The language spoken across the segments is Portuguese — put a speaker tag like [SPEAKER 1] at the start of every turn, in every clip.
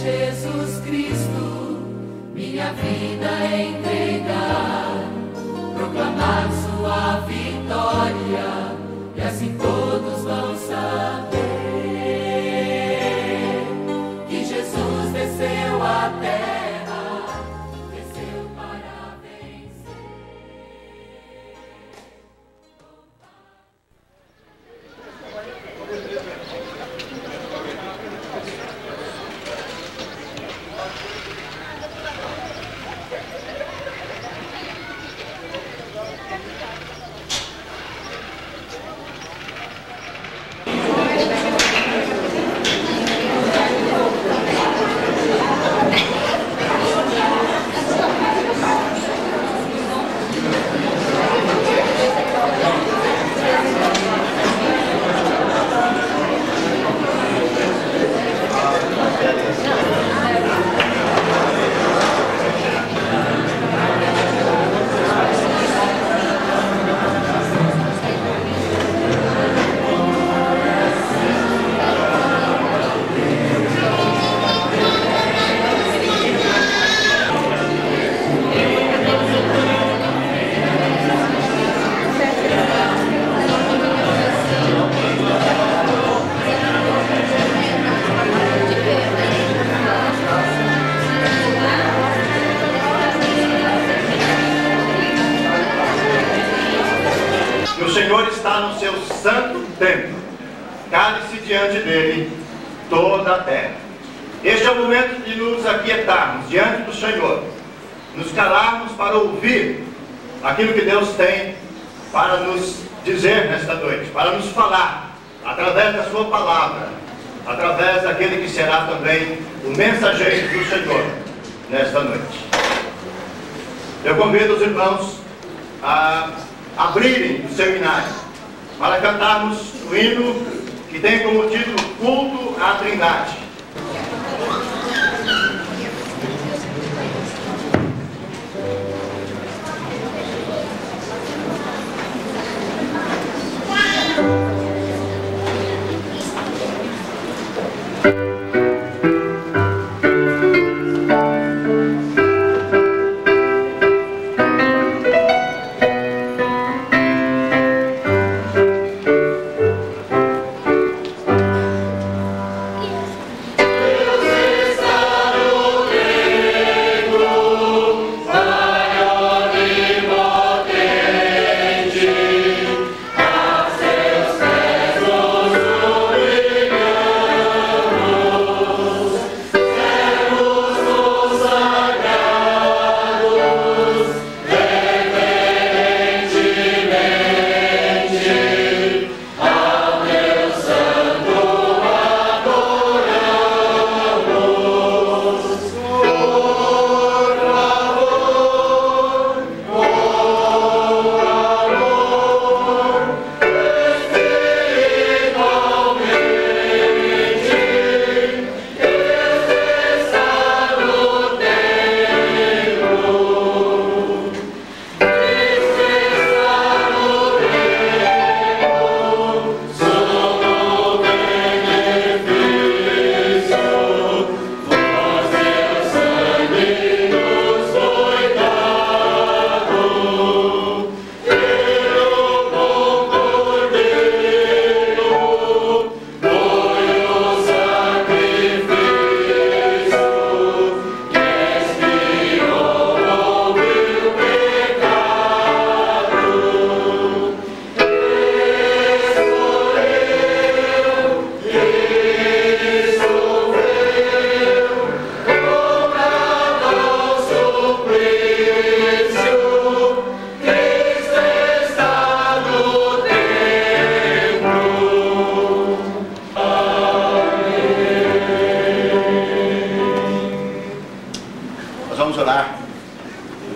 [SPEAKER 1] Jesus Cristo, minha vida entregar, proclamar sua vitória, e assim todos vão saber que Jesus desceu à terra, desceu para vencer.
[SPEAKER 2] O Senhor está no seu santo templo, cale-se diante dele toda a terra. Este é o momento de nos aquietarmos diante do Senhor, nos calarmos para ouvir aquilo que Deus tem para nos dizer nesta noite, para nos falar através da sua palavra, através daquele que será também o mensageiro do Senhor nesta noite. Eu convido os irmãos a abrirem o seminário para cantarmos o hino que tem como título Culto à Trindade.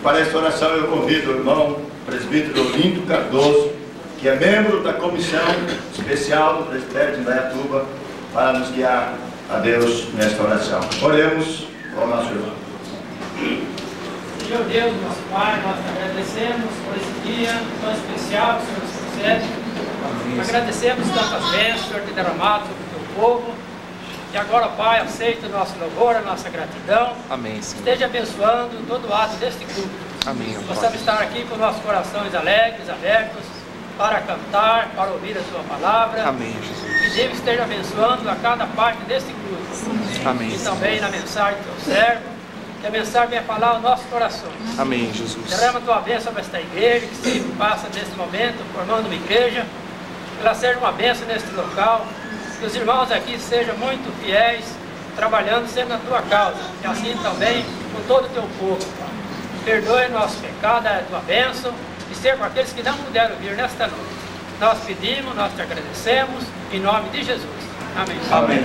[SPEAKER 2] Para esta oração eu convido o irmão presbítero Olinto Cardoso, que é membro da comissão especial do presbitério de Indaiatuba, para nos guiar a Deus nesta oração. Oremos ao nosso irmão.
[SPEAKER 3] Senhor Deus, nosso Pai, nós te agradecemos por esse dia tão especial que o Senhor nos concede. Agradecemos tantas bênçãos que o Senhor tem derramado sobre o teu povo. E Que agora, Pai, aceite o nosso louvor, a nossa gratidão.
[SPEAKER 4] Amém, Senhor.
[SPEAKER 3] Esteja abençoando todo o ato deste culto.
[SPEAKER 4] Amém, ó Pai.
[SPEAKER 3] Possamos estar aqui com nossos corações alegres, abertos, para cantar, para ouvir a Sua palavra.
[SPEAKER 4] Amém, Jesus.
[SPEAKER 3] Pedimos que esteja abençoando a cada parte deste culto.
[SPEAKER 4] Amém,
[SPEAKER 3] E
[SPEAKER 4] Senhor.
[SPEAKER 3] também na mensagem do Teu servo, que a mensagem venha falar aos nossos corações.
[SPEAKER 4] Amém, Jesus.
[SPEAKER 3] Derrama a Tua bênção sobre esta igreja, que se passa neste momento, formando uma igreja, que ela seja uma bênção neste local, que os irmãos aqui sejam muito fiéis, trabalhando sempre na Tua causa, e assim também com todo o Teu povo. Perdoe nosso pecado, a Tua bênção, e seja com aqueles que não puderam vir nesta noite. Nós pedimos, nós te agradecemos, em nome de Jesus. Amém.
[SPEAKER 4] Amém.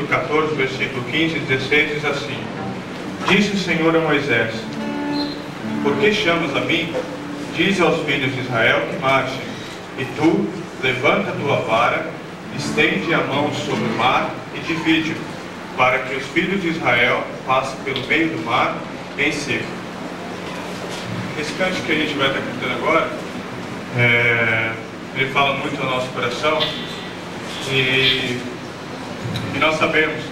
[SPEAKER 5] 14, versículo 15 e 16 diz assim: Disse o Senhor a Moisés: Por que chamas a mim? Dize aos filhos de Israel que marchem. E tu, levanta a tua vara, estende a mão sobre o mar e divide-o, para que os filhos de Israel passem pelo meio do mar em seco. Esse canto que a gente vai estar cantando agora, ele fala muito ao nosso coração, e nós sabemos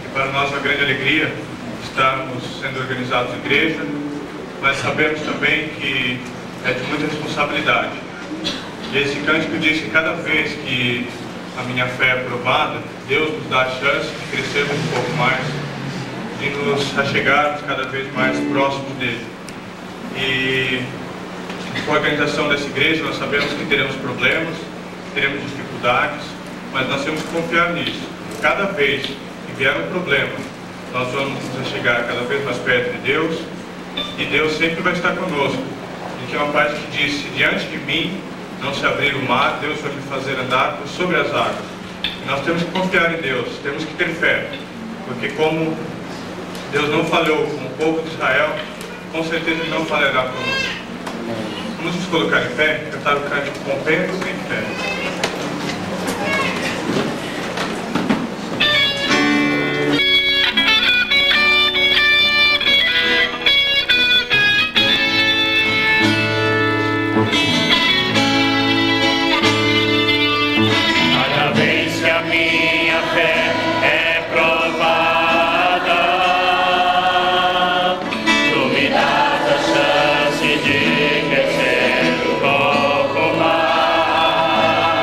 [SPEAKER 5] que para nós é uma grande alegria estarmos sendo organizados em igreja, mas sabemos também que é de muita responsabilidade. E esse cântico diz que cada vez que a minha fé é provada, Deus nos dá a chance de crescermos um pouco mais, de nos achegarmos cada vez mais próximos dele. E com a organização dessa igreja, nós sabemos que teremos problemas, teremos dificuldades, mas nós temos que confiar nisso. Cada vez que vier um problema, nós vamos nos chegar cada vez mais perto de Deus, e Deus sempre vai estar conosco. E tinha uma parte que disse: diante de mim não se abrir o mar, Deus vai me fazer andar por sobre as águas. E nós temos que confiar em Deus, temos que ter fé, porque como Deus não falhou com o povo de Israel, com certeza Ele não falhará conosco. Vamos nos colocar em pé, cantar o cântico Rompendo em Fé.
[SPEAKER 1] Cada vez que a minha fé é provada, tu me dás a chance de crescer um pouco mais.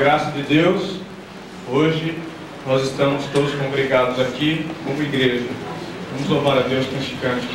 [SPEAKER 5] graça de Deus, hoje nós estamos todos congregados aqui como igreja. Vamos louvar a Deus com este cântico.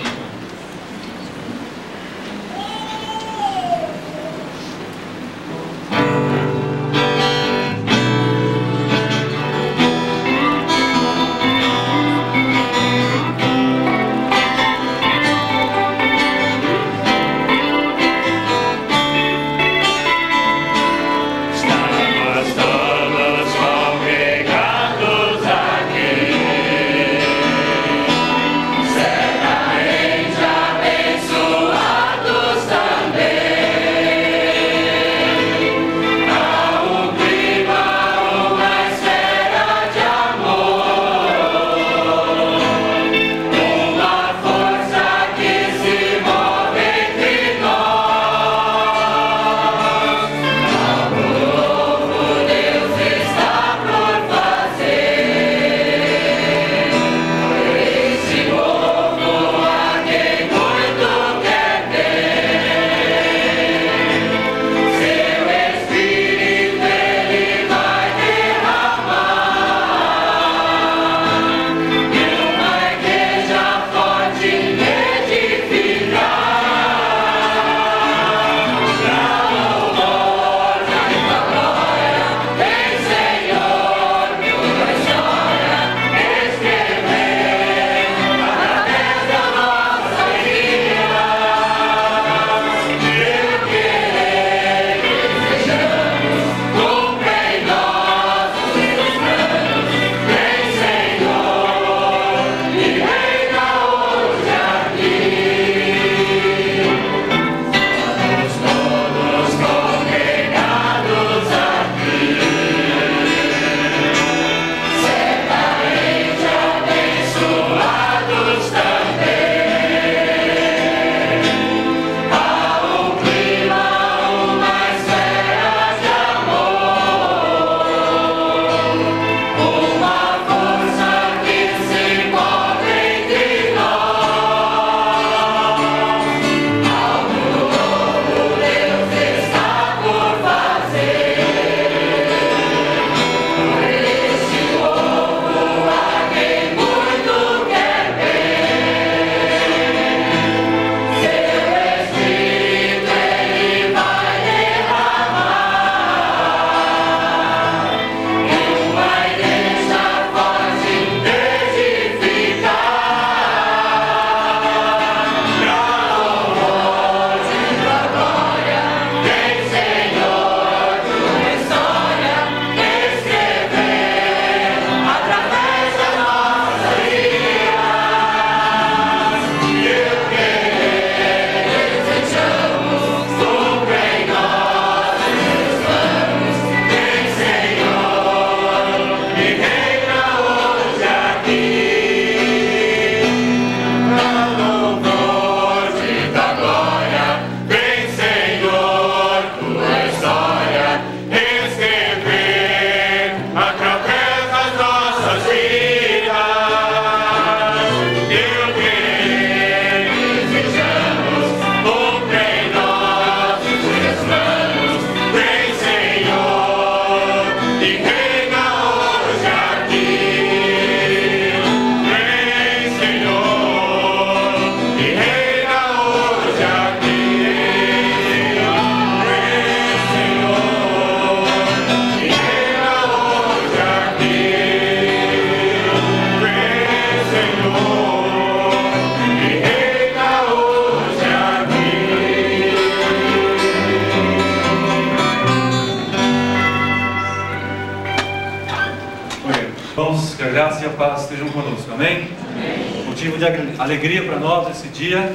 [SPEAKER 6] Irmãos, que a graça e a paz estejam conosco, amém? Motivo de alegria para nós esse dia.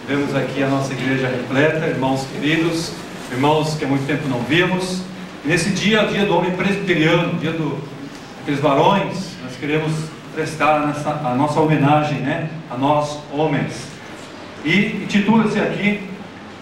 [SPEAKER 6] Vemos aqui a nossa igreja repleta, irmãos queridos, irmãos que há muito tempo não vimos. E nesse dia, o dia do homem presbiteriano, dia daqueles varões, nós queremos prestar a nossa homenagem, né, a nós homens. E intitula-se aqui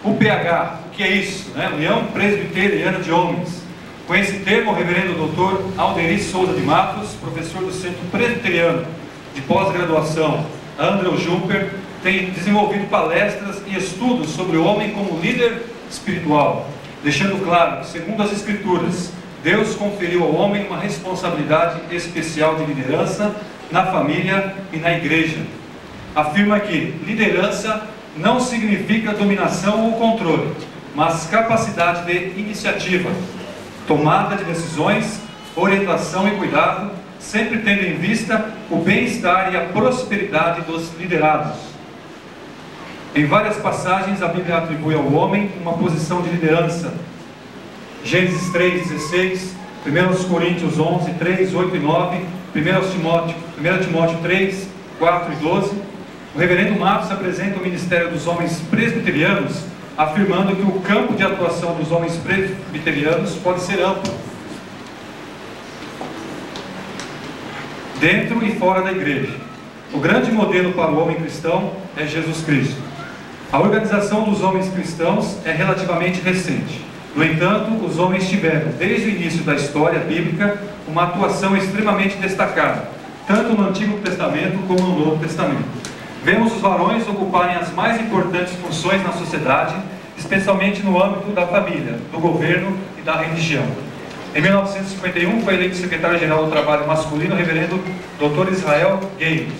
[SPEAKER 6] UPH. O que é isso? Né? União Presbiteriana de Homens. Com esse termo, o reverendo doutor Alderi Souza de Matos, professor do Centro Presbiteriano de Pós-Graduação Andrew Jumper, tem desenvolvido palestras e estudos sobre o homem como líder espiritual, deixando claro que, segundo as Escrituras, Deus conferiu ao homem uma responsabilidade especial de liderança na família e na igreja. Afirma que liderança não significa dominação ou controle, mas capacidade de iniciativa, tomada de decisões, orientação e cuidado, sempre tendo em vista o bem-estar e a prosperidade dos liderados. Em várias passagens, a Bíblia atribui ao homem uma posição de liderança. Gênesis 3:16, 1 Coríntios 11, 3, 8 e 9, 1 Timóteo 3, 4 e 12. O reverendo Matos apresenta o ministério dos homens presbiterianos, afirmando que o campo de atuação dos homens presbiterianos pode ser amplo, dentro e fora da igreja. O grande modelo para o homem cristão é Jesus Cristo. A organização dos homens cristãos é relativamente recente. No entanto, os homens tiveram, desde o início da história bíblica, uma atuação extremamente destacada, tanto no Antigo Testamento como no Novo Testamento. Vemos os varões ocuparem as mais importantes funções na sociedade, especialmente no âmbito da família, do governo e da religião. Em 1951 foi eleito secretário-geral do Trabalho Masculino o reverendo Dr. Israel Games.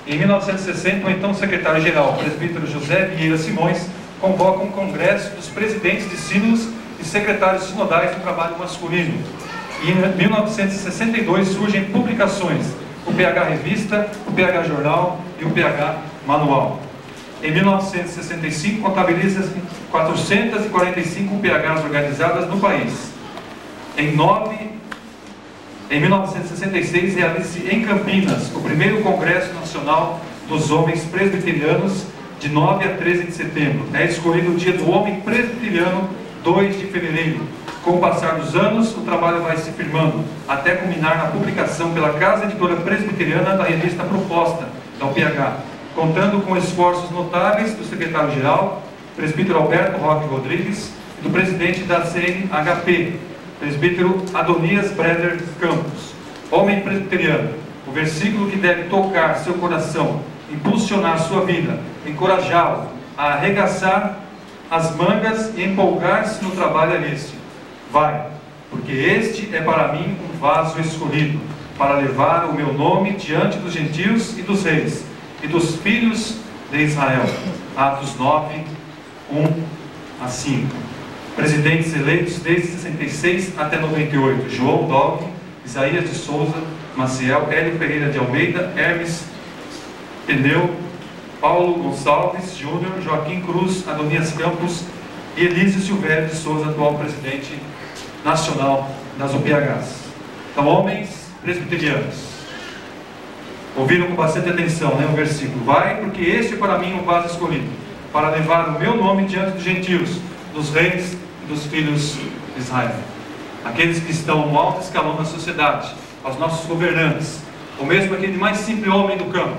[SPEAKER 6] Em 1960, o então secretário-geral, presbítero José Vieira Simões, convoca um congresso dos presidentes de sínodos e secretários sinodais do trabalho masculino. E em 1962 surgem publicações, o PH Revista, o PH Jornal e o PH Manual. Em 1965 contabiliza-se 445 PHs organizadas no país. Em 1966 realiza-se em Campinas o primeiro Congresso Nacional dos Homens Presbiterianos, de 9 a 13 de setembro. É escolhido o dia do Homem Presbiteriano, 2 de fevereiro. Com o passar dos anos, o trabalho vai se firmando, até culminar na publicação pela Casa Editora Presbiteriana da revista Proposta, da UPH, contando com esforços notáveis do secretário-geral, presbítero Alberto Roque Rodrigues, e do presidente da CNHP, presbítero Adonias Breder Campos. Homem presbiteriano, o versículo que deve tocar seu coração, impulsionar sua vida, encorajá-lo a arregaçar as mangas e empolgar-se no trabalho é este: vai, porque este é para mim um vaso escolhido, para levar o meu nome diante dos gentios e dos reis, e dos filhos de Israel. Atos 9, 1 a 5. Presidentes eleitos desde 66 até 98: João Dog, Isaías de Souza, Maciel, Hélio Ferreira de Almeida, Hermes Pneu, Paulo Gonçalves Júnior, Joaquim Cruz, Adonias Campos e Elísio Silvério de Souza, atual presidente nacional das UPHs. Então, homens presbiterianos, ouviram com bastante atenção, o versículo: vai, porque este é para mim um vaso escolhido, para levar o meu nome diante dos gentios, dos reis e dos filhos de Israel. Aqueles que estão no alto escalão da sociedade, aos nossos governantes, ou mesmo aquele mais simples homem do campo.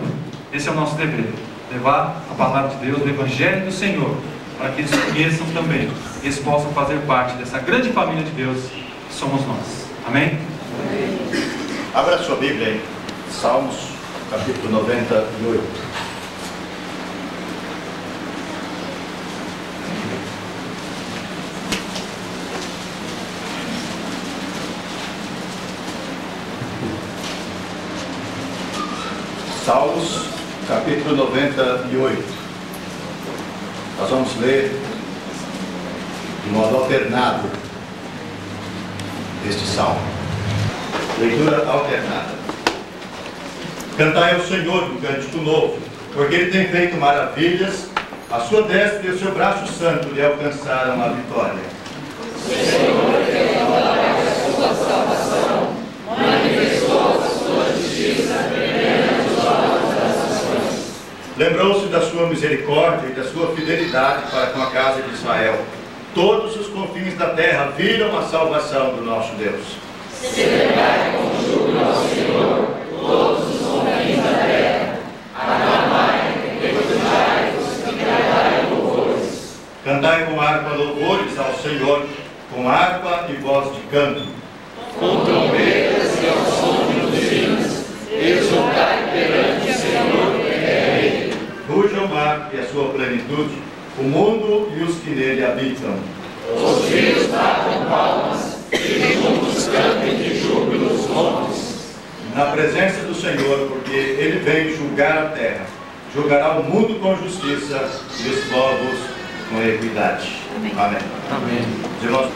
[SPEAKER 6] Esse é o nosso dever: levar a palavra de Deus, o Evangelho do Senhor, para que eles conheçam também, e eles possam fazer parte dessa grande família de Deus que somos nós. Amém?
[SPEAKER 2] Abra sua Bíblia aí, Salmos, capítulo 98. Salmos, capítulo 98. Nós vamos ler de modo alternado este salmo. Leitura alternada. Cantai ao Senhor um cântico novo, porque Ele tem feito maravilhas, a sua destra e o seu braço santo lhe alcançaram a vitória.
[SPEAKER 1] O Senhor deu glória à sua salvação, manifestou a sua justiça perante os olhos das nações.
[SPEAKER 2] Lembrou-se da sua misericórdia e da sua fidelidade para com a casa de Israel. Todos os confins da terra viram a salvação do nosso Deus.
[SPEAKER 1] Celebrai com júbilo ao Senhor todos os confins da terra. Aclamai, regozijai-vos e cantai louvores.
[SPEAKER 2] Cantai com harpa louvores ao Senhor, com harpa e voz de canto.
[SPEAKER 1] Com trombetas e ao som de buzinas, exultai perante o Senhor que é Rei.
[SPEAKER 2] Ruja o mar e a sua plenitude, o mundo e os que nele habitam.
[SPEAKER 1] Os rios batam palmas e juntos cantam.
[SPEAKER 2] na presença do Senhor, porque Ele veio julgar a terra, julgará o mundo com justiça e os povos com equidade. Amém. Amém.
[SPEAKER 4] Amém.
[SPEAKER 2] Irmãos,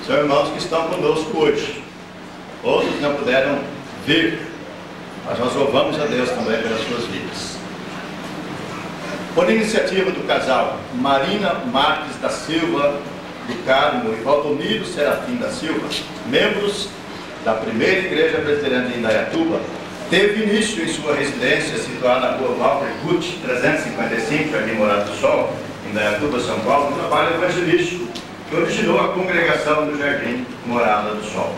[SPEAKER 2] São irmãos que estão conosco hoje. Outros não puderam vir, mas nós louvamos a Deus também pelas suas vidas. Por iniciativa do casal Marina Marques da Silva do Carmo e Valdomiro Serafim da Silva, membros da primeira igreja presbiteriana de Indaiatuba, teve início em sua residência situada na rua Walter Gutt, 355, Jardim Morado do Sol, Indaiatuba, São Paulo, um trabalho evangelístico que originou a congregação do Jardim Morada do Sol.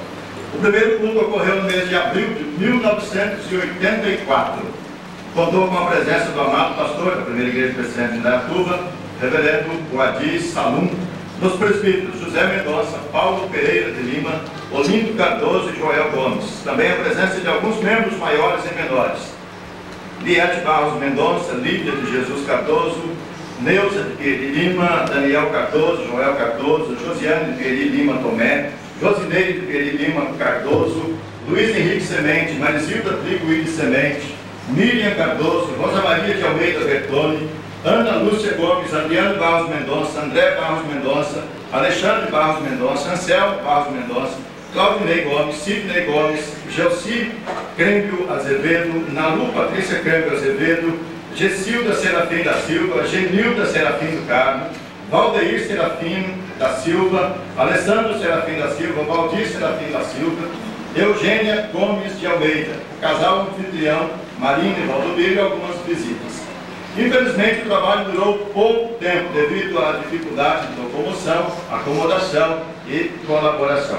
[SPEAKER 2] O primeiro culto ocorreu no mês de abril de 1984. Contou com a presença do amado pastor da primeira igreja presbiteriana de Indaiatuba, reverendo Guadi Salum, dos presbíteros José Mendonça, Paulo Pereira de Lima, Olindo Cardoso e Joel Gomes. Também a presença de alguns membros maiores e menores: Liette Barros Mendonça, Lídia de Jesus Cardoso, Neuza de Pieri Lima, Daniel Cardoso, Joel Cardoso, Josiane de Pieri Lima Tomé, Josineide de Pieri Lima Cardoso, Luiz Henrique Semente, Marizilda Trigo de Semente, Miriam Cardoso, Rosa Maria de Almeida Bertoni, Ana Lúcia Gomes, Adriano Barros Mendonça, André Barros Mendonça, Alexandre Barros Mendonça, Anselmo Barros Mendonça, Claudinei Gomes, Sidney Gomes, Gelci Crêmbio Azevedo, Nalu Patrícia Crêmbio Azevedo, Gessilda Serafim da Silva, Genilda Serafim do Carmo, Valdeir Serafim da Silva, Alessandro Serafim da Silva, Valdir Serafim da Silva, Eugênia Gomes de Almeida, casal anfitrião, Marina e Valdomiro e algumas visitas. Infelizmente, o trabalho durou pouco tempo devido à dificuldade de locomoção, acomodação e colaboração.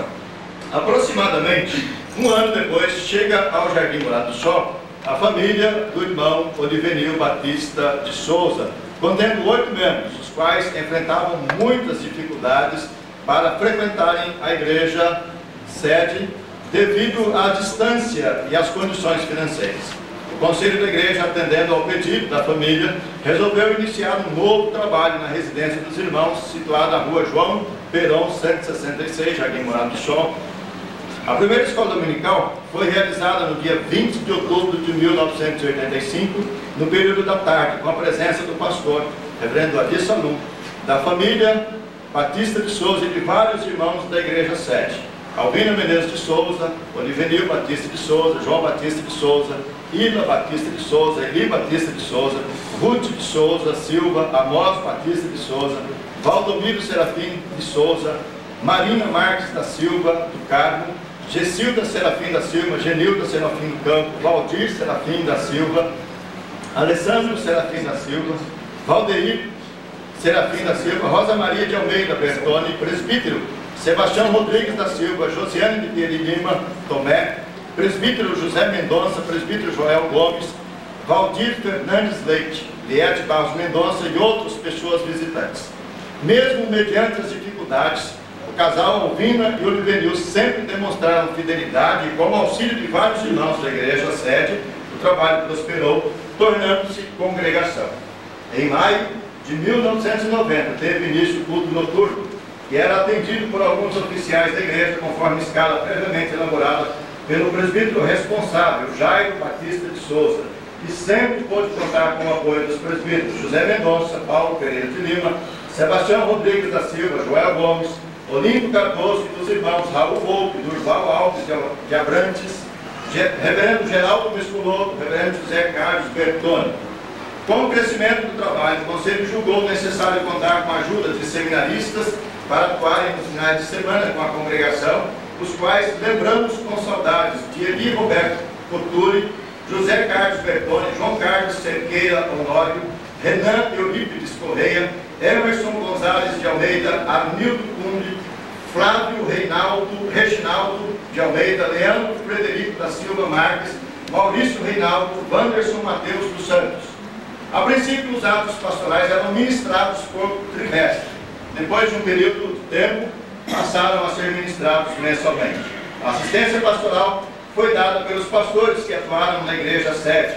[SPEAKER 2] Aproximadamente um ano depois, chega ao Jardim Morado do Sol a família do irmão Olivenil Batista de Souza, contendo 8 membros, os quais enfrentavam muitas dificuldades para frequentarem a igreja sede devido à distância e às condições financeiras. O Conselho da Igreja, atendendo ao pedido da família, resolveu iniciar um novo trabalho na residência dos irmãos, situada na rua João Peron, 166, Jardim Morado do Sol. A primeira escola dominical foi realizada no dia 20 de outubro de 1985, no período da tarde, com a presença do pastor, reverendo Adi Salum, da família Batista de Souza e de vários irmãos da igreja sede. Albina Menezes de Souza, Olivenil Batista de Souza, João Batista de Souza, Ila Batista de Souza, Eli Batista de Souza, Ruth de Souza Silva, Amós Batista de Souza, Valdomiro Serafim de Souza, Marina Marques da Silva do Carmo, Gessilda Serafim da Silva, Genilda Serafim do Campo, Valdir Serafim da Silva, Alessandro Serafim da Silva, Valdeir Serafim da Silva, Rosa Maria de Almeida Bertoni, presbítero Sebastião Rodrigues da Silva, Josiane de Peri Lima Tomé, presbítero José Mendonça, presbítero Joel Gomes, Valdir Fernandes Leite, Liete Barros Mendonça e outras pessoas visitantes. Mesmo mediante as dificuldades, o casal Alvina e Olivenil sempre demonstraram fidelidade e, com o auxílio de vários irmãos da igreja sede, o trabalho prosperou, tornando-se congregação. Em maio de 1990, teve início o culto noturno, que era atendido por alguns oficiais da igreja, conforme escala previamente elaborada pelo presbítero responsável, Jairo Batista de Souza, que sempre pôde contar com o apoio dos presbíteros José Mendonça, Paulo Pereira de Lima, Sebastião Rodrigues da Silva, Joel Gomes, Olimpo Cardoso e dos irmãos Raul Volpe, Durval Alves de Abrantes, reverendo Geraldo Mesculoto, reverendo José Carlos Bertoni. Com o crescimento do trabalho, o Conselho julgou necessário contar com a ajuda de seminaristas para atuarem nos finais de semana com a congregação, os quais lembramos com saudades de Eli Roberto Coturi, José Carlos Bertoni, João Carlos Cerqueira Honório, Renan Eurípides Correia, Emerson Gonzalez de Almeida, Arnildo Cunde, Flávio Reginaldo de Almeida, Leandro Frederico da Silva Marques, Maurício Reinaldo, Wanderson Mateus dos Santos. A princípio, os atos pastorais eram ministrados por trimestre. Depois de um período de tempo, passaram a ser ministrados mensalmente. A assistência pastoral foi dada pelos pastores que atuaram na igreja sede,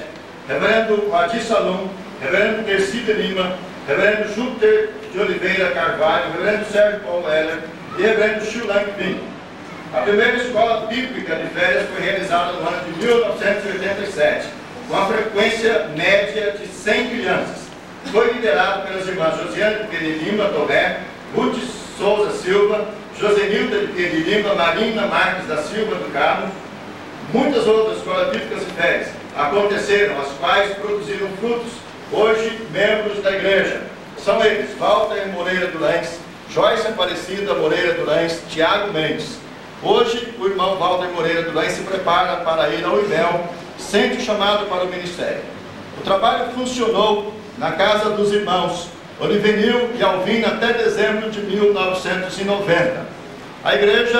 [SPEAKER 2] reverendo Adi Salum, reverendo Terci de Lima, reverendo Júpiter de Oliveira Carvalho, reverendo Sérgio Paulo Heller e reverendo Chulang Pinto. A primeira escola bíblica de férias foi realizada no ano de 1987, com a frequência média de 100 crianças. Foi liderado pelas irmãs Josiane de Lima Tomé, Ruth Souza Silva, Josenilda de Lima, Marina Marques da Silva do Carmo. Muitas outras escolas bíblicas de férias aconteceram, as quais produziram frutos. Hoje, membros da igreja são eles: Walter Moreira Durães, Joyce Aparecida Moreira Durães, Tiago Mendes. Hoje, o irmão Walter Moreira Durães se prepara para ir ao IBEL, sente o chamado para o ministério. O trabalho funcionou na casa dos irmãos Olivenil e Alvina até dezembro de 1990. A igreja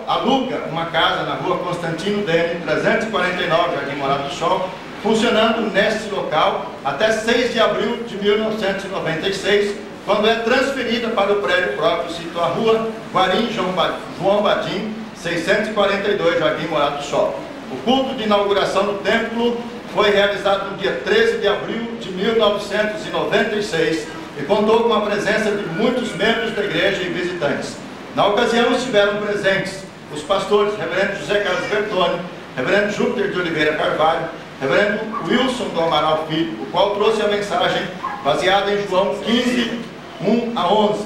[SPEAKER 2] aluga uma casa na rua Constantino Dene, 349, Jardim Morado do Sol, funcionando nesse local até 6 de abril de 1996, quando é transferida para o prédio próprio, situado à rua Guarim João Badim, 642, Jardim Morado do Sol. O culto de inauguração do templo foi realizado no dia 13 de abril de 1996 e contou com a presença de muitos membros da igreja e visitantes. Na ocasião estiveram presentes os pastores reverendo José Carlos Bertoni, reverendo Júpiter de Oliveira Carvalho, reverendo Wilson do Amaral Filho, o qual trouxe a mensagem baseada em João 15, 1 a 11.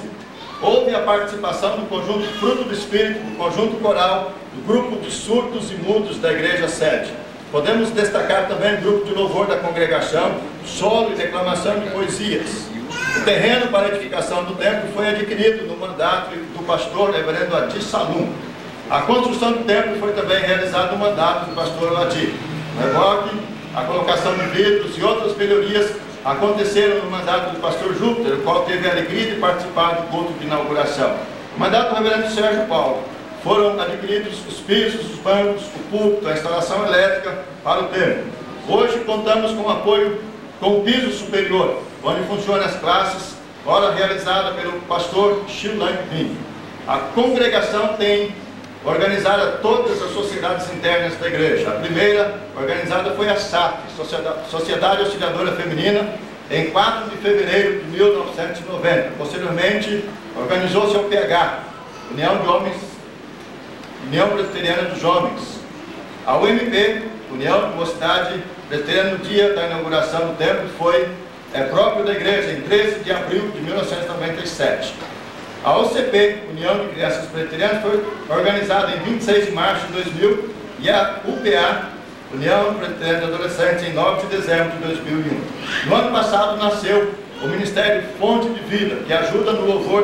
[SPEAKER 2] Houve a participação do conjunto Fruto do Espírito, do conjunto coral, do grupo de surdos e mudos da igreja sede. Podemos destacar também o grupo de louvor da congregação, solo e declamação de poesias. O terreno para a edificação do templo foi adquirido no mandato do pastor reverendo Adi Salum. A construção do templo foi também realizada no mandato do pastor Adi. O reboque, a colocação de vidros e outras melhorias aconteceram no mandato do pastor Júpiter, o qual teve a alegria de participar do culto de inauguração. No mandato do reverendo Sérgio Paulo, foram adquiridos os pisos, os bancos, o púlpito, a instalação elétrica para o templo. Hoje contamos com apoio com o piso superior, onde funcionam as classes, ora realizada pelo pastor Chilan Vim. A congregação tem organizado todas as sociedades internas da igreja. A primeira organizada foi a SAF, Sociedade Auxiliadora Feminina, em 4 de fevereiro de 1990. Posteriormente, organizou-se a UPH, União Presbiteriana dos Homens. A UMP, União de Mocidade Presbiteriana, no dia da inauguração do templo, foi próprio da igreja, em 13 de abril de 1997. A OCP, União de Crianças Presbiterianas, foi organizada em 26 de março de 2000 e a UPA, União Presbiteriana de Adolescentes, em 9 de dezembro de 2001. No ano passado nasceu o Ministério Fonte de Vida, que ajuda no louvor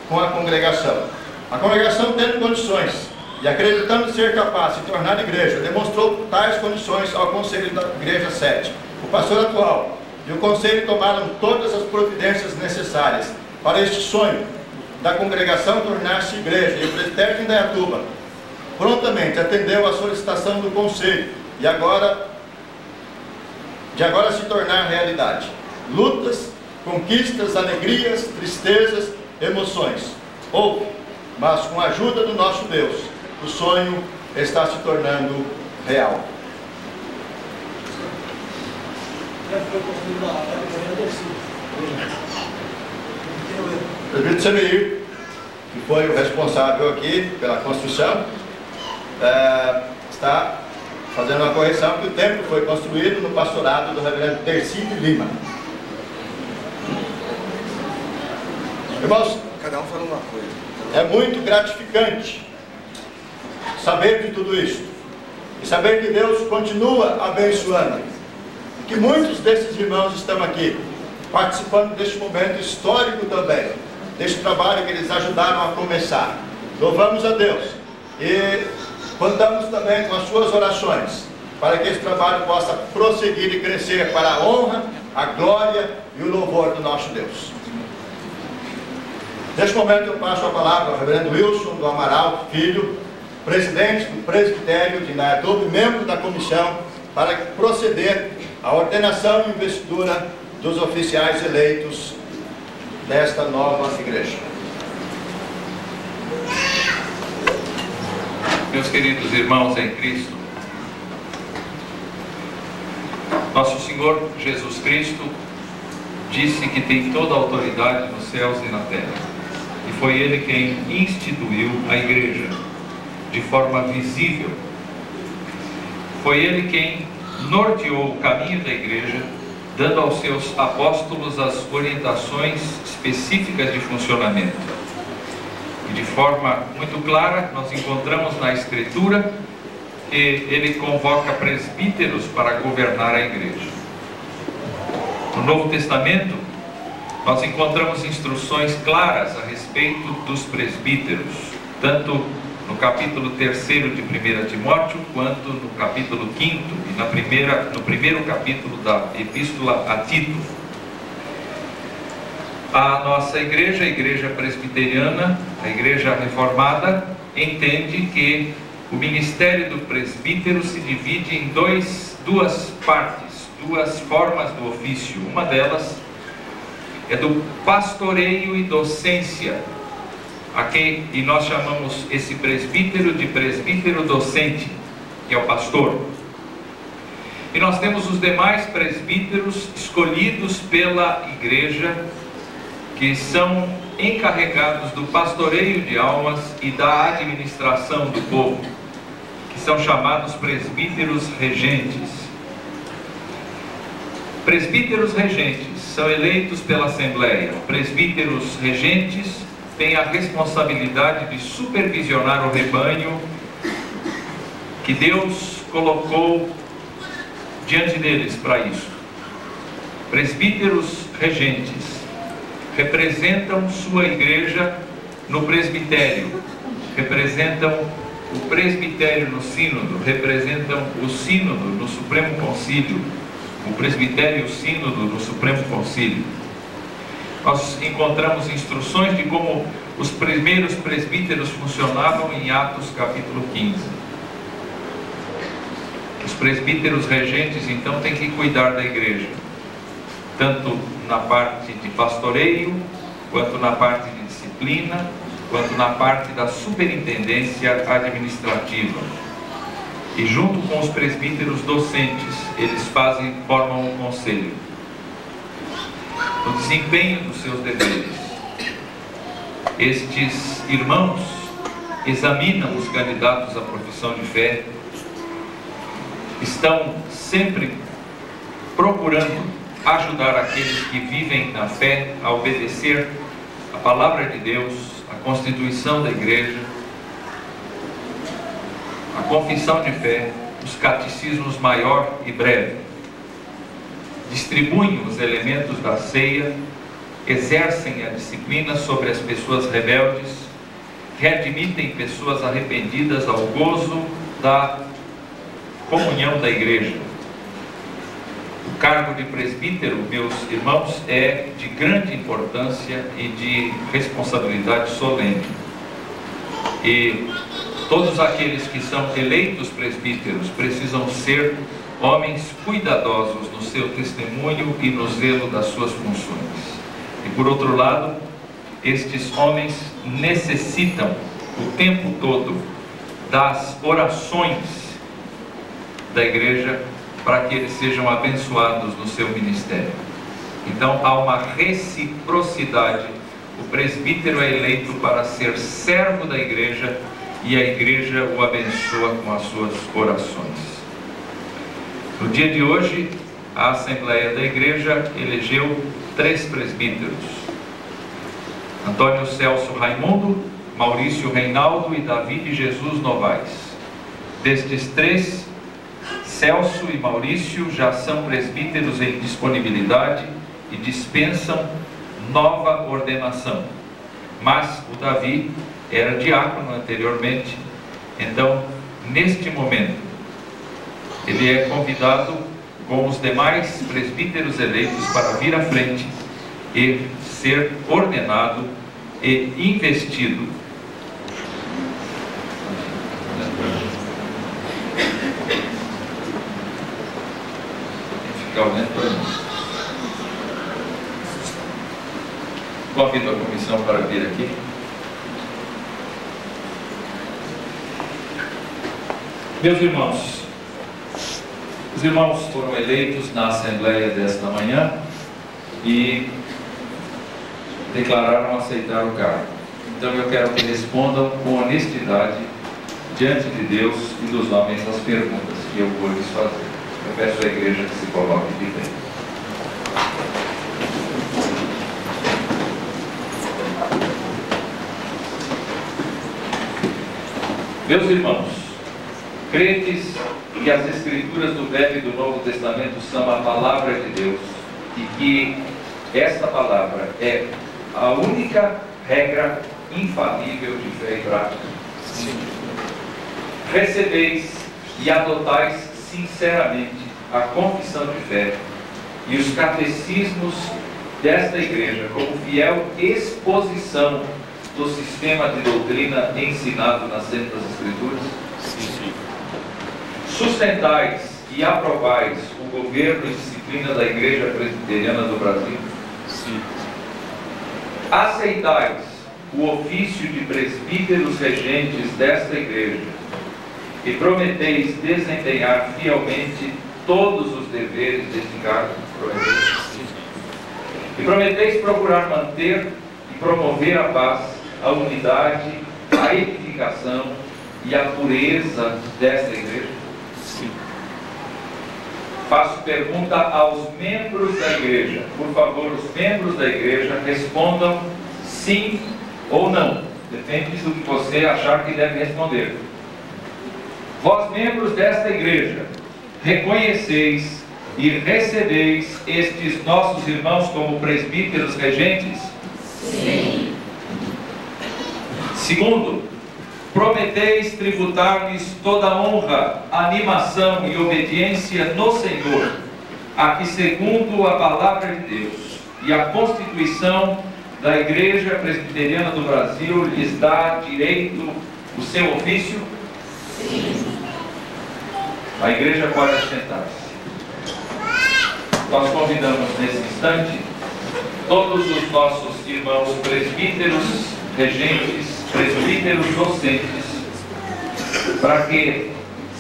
[SPEAKER 2] com a congregação. A congregação, tendo condições e acreditando ser capaz de se tornar igreja, demonstrou tais condições ao Conselho da Igreja Sede. O pastor atual e o Conselho tomaram todas as providências necessárias para este sonho da congregação tornar-se igreja, e o presbitério de Indaiatuba prontamente atendeu à solicitação do Conselho de agora se tornar realidade. Lutas, conquistas, alegrias, tristezas, emoções. Houve, mas com a ajuda do nosso Deus, o sonho está se tornando real. O presbítero Semeir, que foi o responsável aqui pela construção, está fazendo uma correção, que o templo foi construído no pastorado do reverendo Tercílio Lima. Irmãos,
[SPEAKER 4] Cada um fala uma coisa.
[SPEAKER 2] é muito gratificante saber de tudo isso e saber que Deus continua abençoando, que muitos desses irmãos estão aqui participando deste momento histórico também, deste trabalho que eles ajudaram a começar. Louvamos a Deus e contamos também com as suas orações para que esse trabalho possa prosseguir e crescer para a honra, a glória e o louvor do nosso Deus. Neste momento eu passo a palavra ao reverendo Wilson do Amaral Filho, presidente do presbitério de Indaiatuba e membro da comissão, para proceder à ordenação e investidura dos oficiais eleitos desta nova igreja.
[SPEAKER 7] Meus queridos irmãos em Cristo, nosso Senhor Jesus Cristo disse que tem toda a autoridade nos céus e na terra. E foi Ele quem instituiu a igreja de forma visível. Foi Ele quem norteou o caminho da igreja, dando aos seus apóstolos as orientações específicas de funcionamento. E de forma muito clara, nós encontramos na Escritura que Ele convoca presbíteros para governar a igreja. No Novo Testamento, nós encontramos instruções claras a respeito dos presbíteros, tanto no capítulo 3º de 1 Timóteo, quanto no capítulo 5º e no primeiro capítulo da Epístola a Tito. A nossa igreja, a igreja presbiteriana, a igreja reformada, entende que o ministério do presbítero se divide em duas partes, duas formas do ofício. Uma delas é do pastoreio e docência, e nós chamamos esse presbítero de presbítero docente, que é o pastor. E nós temos os demais presbíteros escolhidos pela igreja, que são encarregados do pastoreio de almas e da administração do povo, que são chamados presbíteros regentes. Presbíteros regentes são eleitos pela Assembleia. Presbíteros regentes têm a responsabilidade de supervisionar o rebanho que Deus colocou diante deles para isso. Presbíteros regentes representam sua igreja no presbitério, representam o presbitério no sínodo, representam o sínodo no Supremo Concílio, o presbitério e o sínodo no Supremo Concílio. Nós encontramos instruções de como os primeiros presbíteros funcionavam em Atos capítulo 15. Os presbíteros regentes, então, têm que cuidar da igreja, tanto na parte de pastoreio, quanto na parte de disciplina, quanto na parte da superintendência administrativa. E junto com os presbíteros docentes, eles formam um conselho. No desempenho dos seus deveres, estes irmãos examinam os candidatos à profissão de fé, estão sempre procurando ajudar aqueles que vivem na fé a obedecer a palavra de Deus, a constituição da igreja, a confissão de fé, os catecismos maior e breve. Distribuem os elementos da ceia, exercem a disciplina sobre as pessoas rebeldes, readmitem pessoas arrependidas ao gozo da comunhão da igreja. O cargo de presbítero, meus irmãos, é de grande importância e de responsabilidade solene. E todos aqueles que são eleitos presbíteros precisam ser homens cuidadosos no seu testemunho e no zelo das suas funções. E por outro lado, estes homens necessitam o tempo todo das orações da igreja para que eles sejam abençoados no seu ministério. Então há uma reciprocidade. O presbítero é eleito para ser servo da igreja e a igreja o abençoa com as suas orações. No dia de hoje, a Assembleia da Igreja elegeu 3 presbíteros: Antônio Celso Raimundo, Maurício Reinaldo e David Jesus Novaes. Destes 3, Celso e Maurício já são presbíteros em disponibilidade e dispensam nova ordenação. Mas o Davi era diácono anteriormente, então, neste momento, ele é convidado com os demais presbíteros eleitos para vir à frente e ser ordenado e investido. Ficar olhando para mim. Convido a comissão para vir aqui. Meus irmãos, os irmãos foram eleitos na Assembleia desta manhã e declararam aceitar o cargo. Então eu quero que respondam com honestidade diante de Deus e dos homens as perguntas que eu vou lhes fazer. Eu peço à igreja que se coloque de pé. Meus irmãos, credes que as Escrituras do Velho e do Novo Testamento são a palavra de Deus e que esta palavra é a única regra infalível de fé e prática? Sim. Recebeis e adotais sinceramente a confissão de fé e os catecismos desta igreja como fiel exposição do sistema de doutrina ensinado nas Santas Escrituras? Sim. Sustentais e aprovais o governo e disciplina da Igreja Presbiteriana do Brasil? Sim. Aceitais o ofício de presbíteros regentes desta igreja e prometeis desempenhar fielmente todos os deveres deste cargo? Sim. E prometeis procurar manter e promover a paz, a unidade, a edificação e a pureza desta igreja? Sim. Faço pergunta aos membros da igreja. Por favor, os membros da igreja respondam sim ou não. Depende do que você achar que deve responder. Vós, membros desta igreja, reconheceis e recebeis estes nossos irmãos como presbíteros regentes?
[SPEAKER 1] Sim.
[SPEAKER 7] Segundo, prometeis tributar-lhes toda honra, animação e obediência no Senhor, a que, segundo a palavra de Deus e a Constituição da Igreja Presbiteriana do Brasil, lhes dá direito o seu ofício?
[SPEAKER 1] Sim.
[SPEAKER 7] A igreja pode assentar-se. Nós convidamos nesse instante todos os nossos irmãos presbíteros, regentes, presbíteros docentes, para que,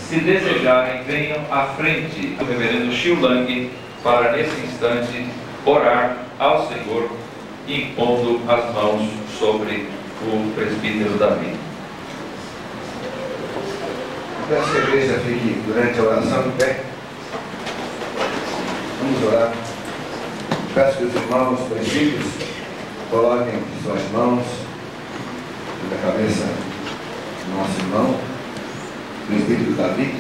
[SPEAKER 7] se desejarem, venham à frente do reverendo Chiu Lang para, nesse instante, orar ao Senhor, impondo as mãos sobre o presbítero Davi.
[SPEAKER 8] Peço que a igreja fique durante a oração em pé. Vamos orar. Peço que os irmãos presbíteros coloquem suas mãos sobre a cabeça do nosso irmão, presbítero Davi,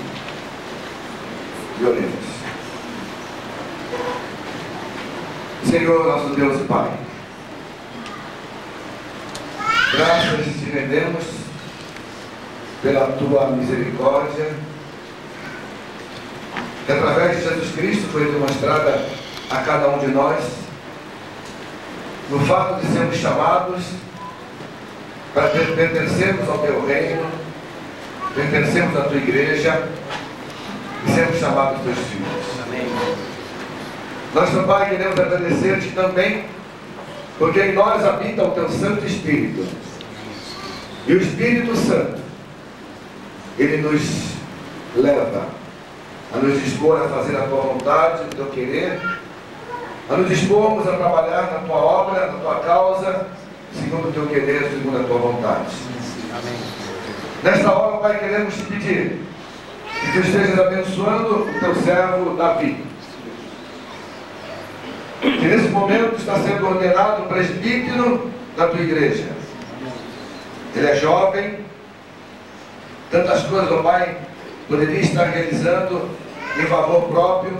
[SPEAKER 8] e oremos. Senhor, nosso Deus e Pai, graças te rendemos pela tua misericórdia, que através de Jesus Cristo foi demonstrada a cada um de nós, no fato de sermos chamados para pertencermos ao teu reino, pertencemos à tua igreja e sermos chamados teus filhos. Amém. Nós, meu Pai, queremos agradecer-te também, porque em nós habita o teu Santo Espírito, e o Espírito Santo ele nos leva a nos dispor a fazer a tua vontade, o teu querer, a nos dispormos a trabalhar na tua obra, na tua causa, segundo o teu querer, segundo a tua vontade. Amém. Nesta hora, Pai, queremos te pedir que tu estejas abençoando o teu servo Davi, que nesse momento está sendo ordenado presbítero da tua igreja. Ele é jovem, tantas coisas, ó Pai, poderia estar realizando em favor próprio,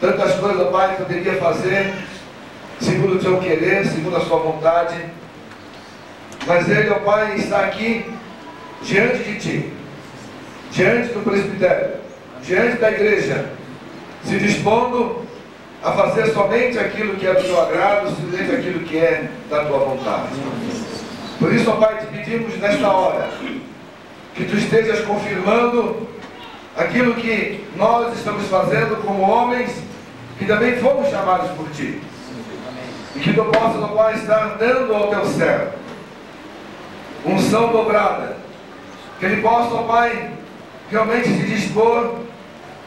[SPEAKER 8] tantas coisas, ó Pai, poderia fazer segundo o teu querer, segundo a sua vontade, mas ele, ó Pai, está aqui diante de ti, diante do presbitério, diante da igreja, se dispondo a fazer somente aquilo que é do teu agrado, somente aquilo que é da tua vontade. Por isso, ó Pai, te pedimos nesta hora que tu estejas confirmando aquilo que nós estamos fazendo como homens que também fomos chamados por ti. E que tu possas, ó Pai, estar dando ao teu servo unção dobrada, que ele possa, ó Pai, realmente se dispor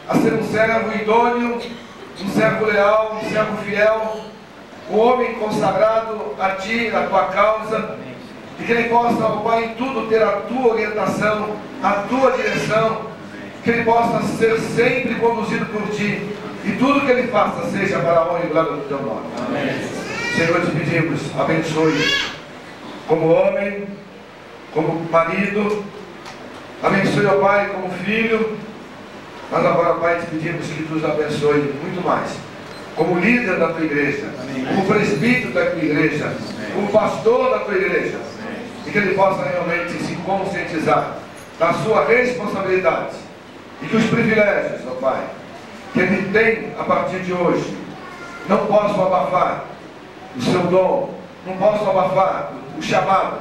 [SPEAKER 8] a ser um servo idôneo, um servo leal, um servo fiel, um homem consagrado a ti, a tua causa, e que ele possa, ó Pai, em tudo ter a tua orientação, a tua direção, que ele possa ser sempre conduzido por ti, e tudo que ele faça seja para a honra e glória do teu nome. Amém. Senhor, te pedimos, abençoe como homem, como marido, abençoe, ó Pai, como filho, mas agora, Pai, te pedimos que tu os abençoe muito mais, como líder da tua igreja, como presbítero da tua igreja, como pastor da tua igreja, e que ele possa realmente se conscientizar da sua responsabilidade e que os privilégios, ó Pai, que ele tem a partir de hoje, não possam abafar o seu dom, não possam abafar o chamado,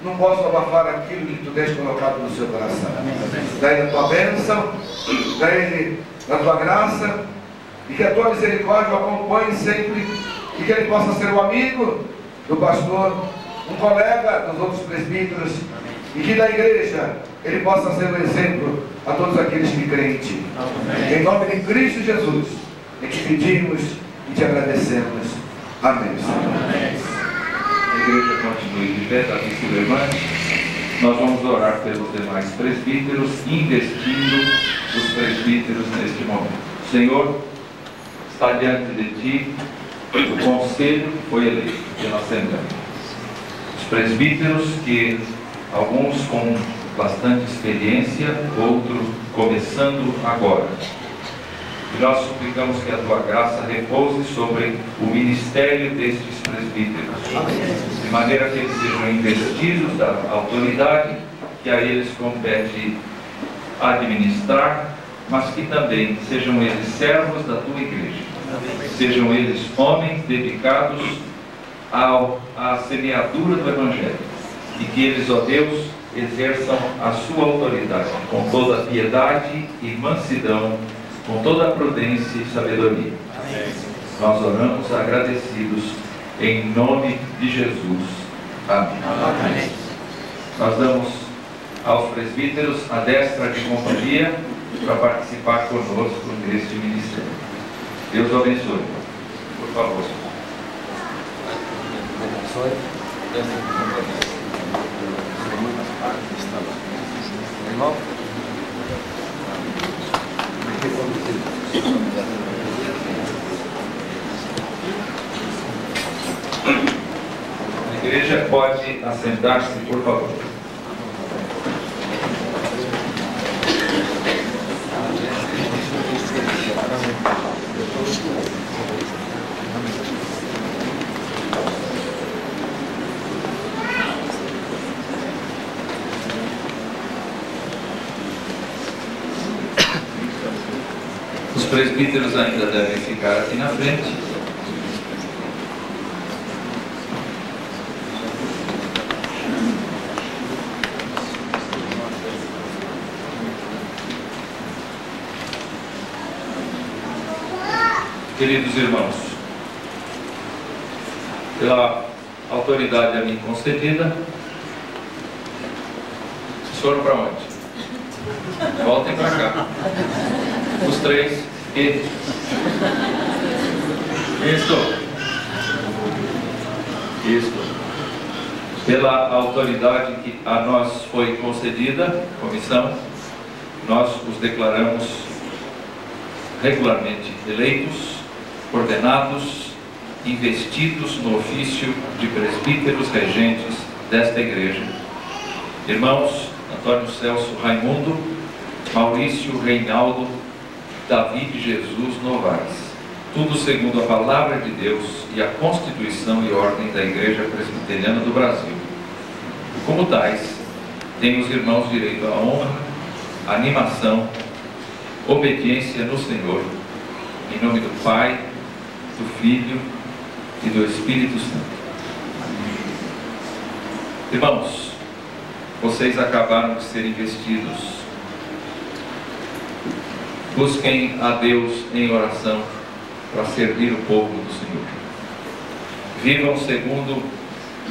[SPEAKER 8] não possam abafar aquilo que tu tens colocado no seu coração. Dá-lhe a tua bênção, dá-lhe a tua graça, e que a tua misericórdia o acompanhe sempre, e que ele possa ser um amigo do pastor, um colega dos outros presbíteros, e que da igreja ele possa ser um exemplo a todos aqueles que creem em ti. Amém. Em nome de Cristo Jesus, é que pedimos e te agradecemos. Amém. Amém.
[SPEAKER 7] A igreja continue de pé, Davi se levante. Nós vamos orar pelos demais presbíteros, investindo os presbíteros neste momento. Senhor, está diante de Ti o conselho que foi eleito pela Assembleia. Os presbíteros que, alguns com bastante experiência, outros começando agora. E nós suplicamos que a Tua graça repouse sobre o ministério destes presbíteros, de maneira que eles sejam investidos da autoridade que a eles compete administrar, mas que também sejam eles servos da Tua igreja. Sejam eles homens dedicados à semeadura do Evangelho, e que eles, ó Deus, exerçam a sua autoridade com toda a piedade e mansidão, com toda a prudência e sabedoria. Amém. Nós oramos agradecidos em nome de Jesus. Amém. Amém. Nós damos aos presbíteros a destra de companhia para participar conosco neste ministério. Deus o abençoe. Por favor.
[SPEAKER 8] Irmão?
[SPEAKER 7] A igreja pode assentar-se, por favor. Os presbíteros ainda devem ficar aqui na frente. Queridos irmãos, pela autoridade a mim concedida, vocês foram para onde? Voltem para cá. Os três. Isto. Pela autoridade que a nós foi concedida, comissão, nós os declaramos regularmente eleitos, ordenados, investidos no ofício de presbíteros regentes desta igreja. Irmãos Antônio Celso Raimundo, Maurício Reinaldo, Davi de Jesus Novaes, tudo segundo a palavra de Deus e a Constituição e ordem da Igreja Presbiteriana do Brasil. E como tais, têm os irmãos direito à honra, animação, obediência no Senhor, em nome do Pai, do Filho e do Espírito Santo. Irmãos, vocês acabaram de ser investidos. Busquem a Deus em oração para servir o povo do Senhor. Vivam segundo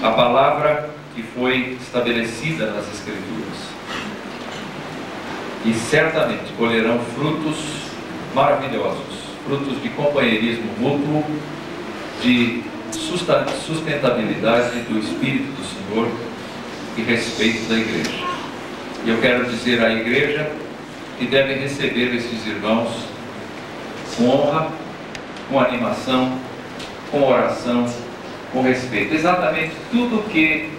[SPEAKER 7] a palavra que foi estabelecida nas Escrituras. E certamente colherão frutos maravilhosos, frutos de companheirismo mútuo, de sustentabilidade do Espírito do Senhor e respeito da igreja. E eu quero dizer à igreja que deve receber esses irmãos com honra, com animação, com oração, com respeito. Exatamente tudo que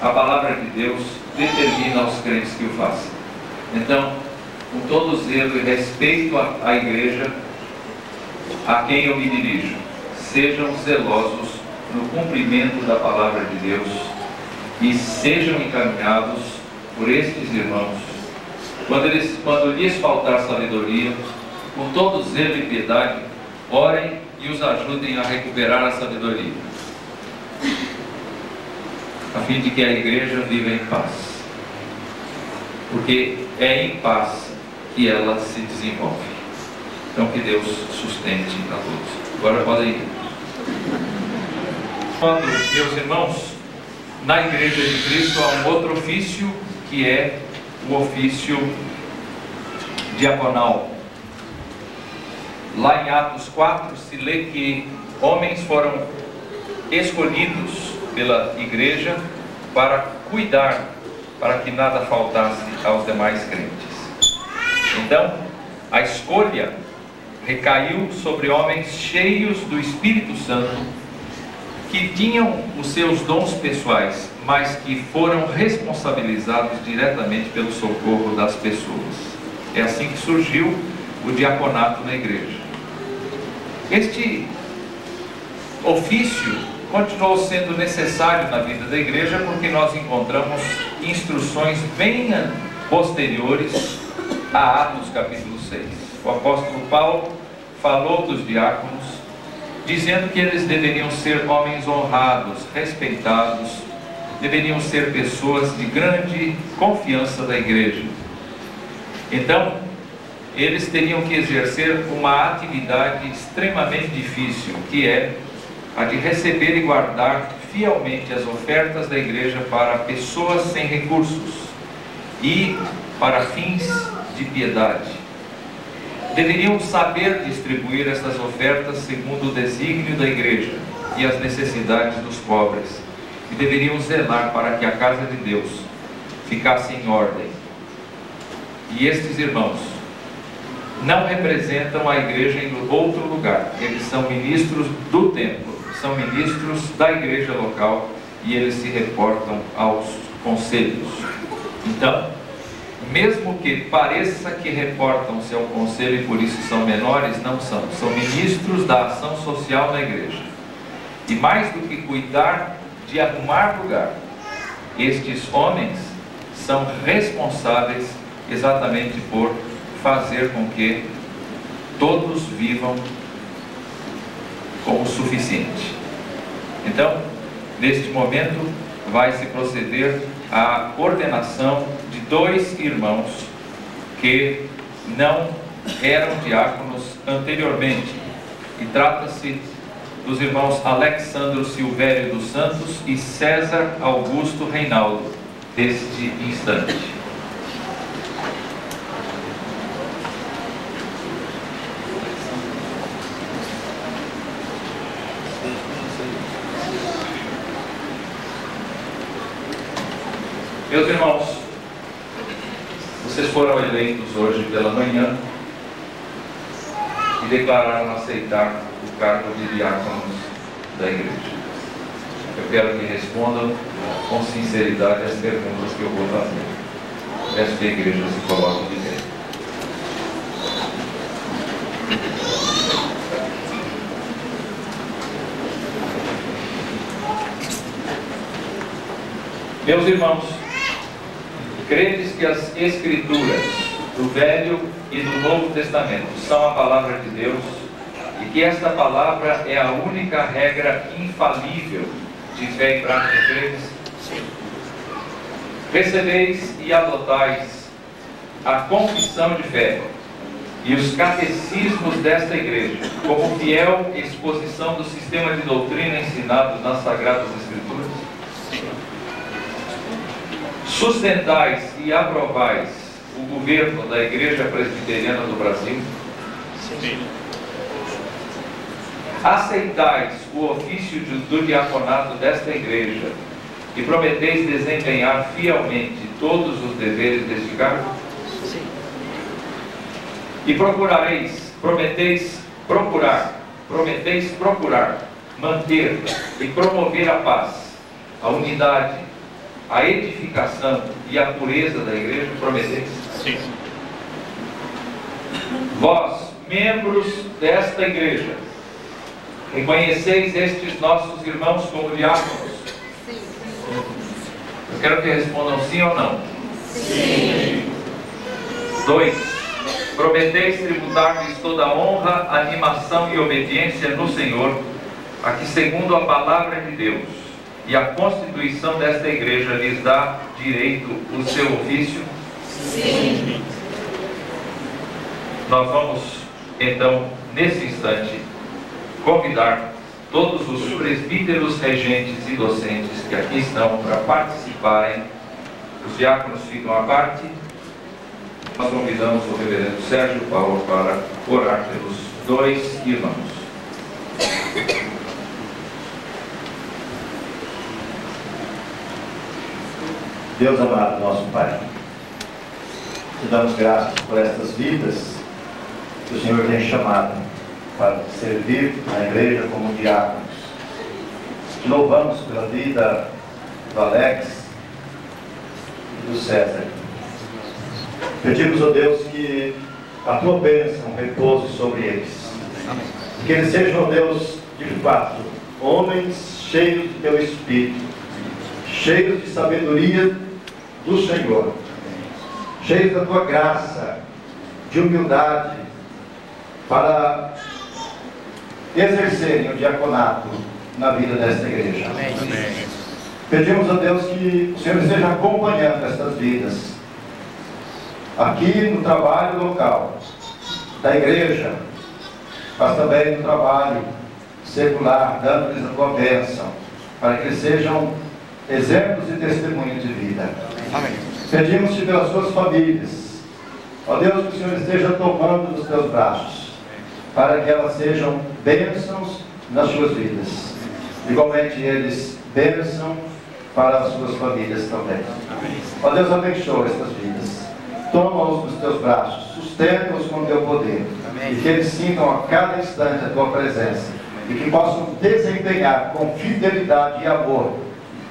[SPEAKER 7] a palavra de Deus determina aos crentes que o façam. Então, com todo zelo e respeito à igreja a quem eu me dirijo, sejam zelosos no cumprimento da palavra de Deus e sejam encaminhados por estes irmãos. Quando lhes faltar sabedoria, com todo zelo e piedade, orem e os ajudem a recuperar a sabedoria, a fim de que a igreja viva em paz, porque é em paz que ela se desenvolve. Então que Deus sustente a todos. Agora podem ir. Quando, meus irmãos, na igreja de Cristo há um outro ofício, que é o ofício diaconal. Lá em Atos 4 se lê que homens foram escolhidos pela igreja para cuidar, para que nada faltasse aos demais crentes. Então, a escolha recaiu sobre homens cheios do Espírito Santo, que tinham os seus dons pessoais, mas que foram responsabilizados diretamente pelo socorro das pessoas. É assim que surgiu o diaconato na igreja. Este ofício continuou sendo necessário na vida da igreja, porque nós encontramos instruções bem posteriores a Atos capítulo 6. O apóstolo Paulo falou dos diáconos, dizendo que eles deveriam ser homens honrados, respeitados, deveriam ser pessoas de grande confiança da igreja. Então, eles teriam que exercer uma atividade extremamente difícil, que é a de receber e guardar fielmente as ofertas da igreja para pessoas sem recursos e para fins de piedade. Deveriam saber distribuir essas ofertas segundo o desígnio da igreja e as necessidades dos pobres, e deveriam zelar para que a casa de Deus ficasse em ordem. E estes irmãos não representam a igreja em outro lugar, eles são ministros do templo, são ministros da igreja local, e eles se reportam aos conselhos. Então, mesmo que pareça que reportam-se ao conselho e por isso são menores, não são. São ministros da ação social na igreja. E mais do que cuidar de arrumar lugar, estes homens são responsáveis exatamente por fazer com que todos vivam com o suficiente. Então, neste momento, vai se proceder à ordenação de 2 irmãos que não eram diáconos anteriormente. E trata-se dos irmãos Alexandro Silvério dos Santos e César Augusto Reinaldo, deste instante. Meus irmãos, vocês foram eleitos hoje pela manhã e declararam aceitar o cargo de diáconos da igreja. Eu quero que respondam com sinceridade as perguntas que eu vou fazer. Peço que a igreja se coloque de pé. Meus irmãos, credes que as Escrituras do Velho e do Novo Testamento são a palavra de Deus e que esta palavra é a única regra infalível de fé e prática credes? Sim. Recebeis e adotais a confissão de fé e os catecismos desta igreja como fiel exposição do sistema de doutrina ensinado nas Sagradas Escrituras? Sim. Sustentais e aprovais o governo da Igreja Presbiteriana do Brasil? Sim. Aceitais o ofício do diaconato desta igreja e prometeis desempenhar fielmente todos os deveres deste cargo? Sim. E prometeis procurar, manter e promover a paz, a unidade, a edificação e a pureza da igreja? Prometeis? Sim. Vós, membros desta igreja, reconheceis estes nossos irmãos como diáconos? Sim. Eu quero que respondam sim ou não. Sim. 2. Prometeis tributar-lhes toda honra, animação e obediência no Senhor, a que segundo a palavra de Deus e a constituição desta igreja lhes dá direito o seu ofício? Sim. Nós vamos, então, nesse instante, convidar todos os presbíteros, regentes e docentes que aqui estão para participarem. Os diáconos ficam à parte. Nós convidamos o reverendo Sérgio Paulo para orar pelos 2 irmãos.
[SPEAKER 2] Deus amado, nosso Pai, te damos graças por estas vidas que o Senhor tem chamado para servir na igreja como diáconos. Te louvamos pela vida do Alex e do César. Pedimos, ó Deus, que a tua bênção repouse sobre eles. Que eles sejam, ó Deus, de fato, homens cheios do teu Espírito, cheios de sabedoria do Senhor, cheios da tua graça, de humildade, para exercerem o diaconato na vida desta igreja. Amém. Pedimos a Deus que o Senhor esteja acompanhando estas vidas, aqui no trabalho local da igreja, mas também no trabalho secular, dando-lhes a tua bênção, para que eles sejam exemplos e testemunhos de vida. Amém. Pedimos-te pelas suas famílias, ó Deus, que o Senhor esteja tomando dos teus braços, para que elas sejam bênçãos nas suas vidas. Igualmente eles bênção para as suas famílias também. Amém. Ó Deus, abençoa estas vidas, toma-os nos teus braços, sustenta-os com o teu poder. Amém. E que eles sintam a cada instante a tua presença, e que possam desempenhar com fidelidade e amor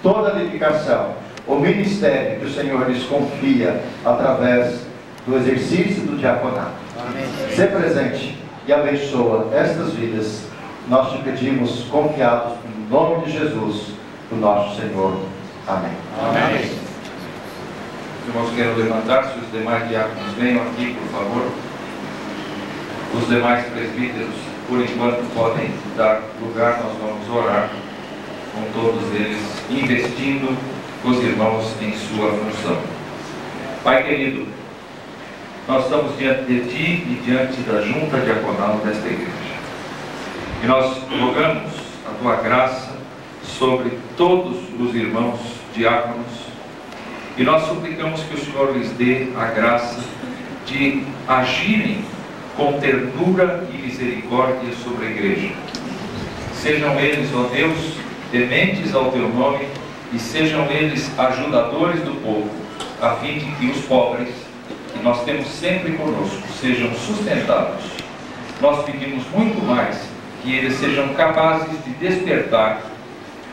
[SPEAKER 2] toda a dedicação, o ministério que o Senhor lhes confia através do exercício do diaconato. Amém. Ser presente e abençoa estas vidas, nós te pedimos confiados no nome de Jesus, o nosso Senhor. Amém.
[SPEAKER 7] Amém. Os irmãos querem levantar-se, os demais diáconos venham aqui, por favor. Os demais presbíteros, por enquanto, podem dar lugar, nós vamos orar com todos eles, investindo os irmãos em sua função. Pai querido, nós estamos diante de Ti e diante da junta diaconal desta igreja. E nós rogamos a Tua graça sobre todos os irmãos diáconos. E nós suplicamos que o Senhor lhes dê a graça de agirem com ternura e misericórdia sobre a igreja. Sejam eles, ó Deus, tementes ao Teu nome, e sejam eles ajudadores do povo, a fim de que os pobres, que nós temos sempre conosco, sejam sustentados. Nós pedimos muito mais, que eles sejam capazes de despertar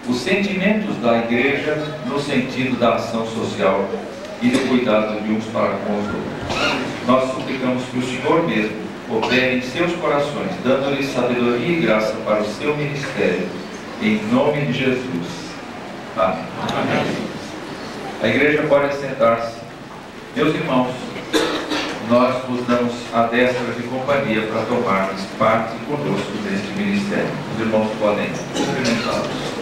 [SPEAKER 7] os sentimentos da igreja no sentido da ação social e do cuidado de uns para com os outros. Nós suplicamos que o Senhor mesmo opere em seus corações, dando-lhes sabedoria e graça para o seu ministério, em nome de Jesus. Amém. Amém. A igreja pode sentar-se. Meus irmãos, nós vos damos a destra de companhia para tomarmos parte conosco neste ministério. Os irmãos podem cumprimentá-los.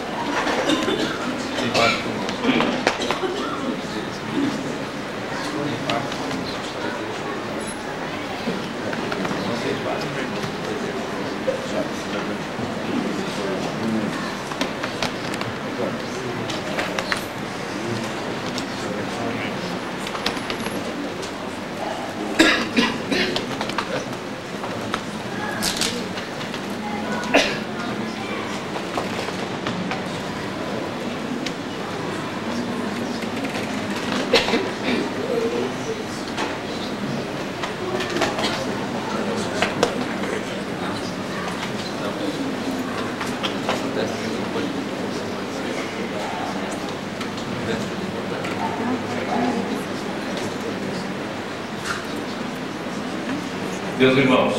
[SPEAKER 7] Meus irmãos,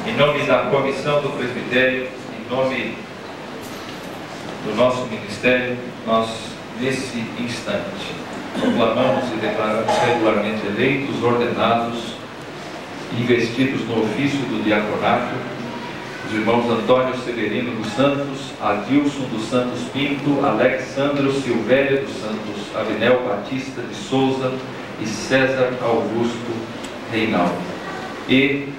[SPEAKER 7] em nome da comissão do presbitério, em nome do nosso ministério, nós, nesse instante, proclamamos e declaramos regularmente eleitos, ordenados e investidos no ofício do diaconato os irmãos Antônio Severino dos Santos, Adilson dos Santos Pinto, Alexandro Silvério dos Santos, Abinel Batista de Souza e César Augusto Reinaldo. E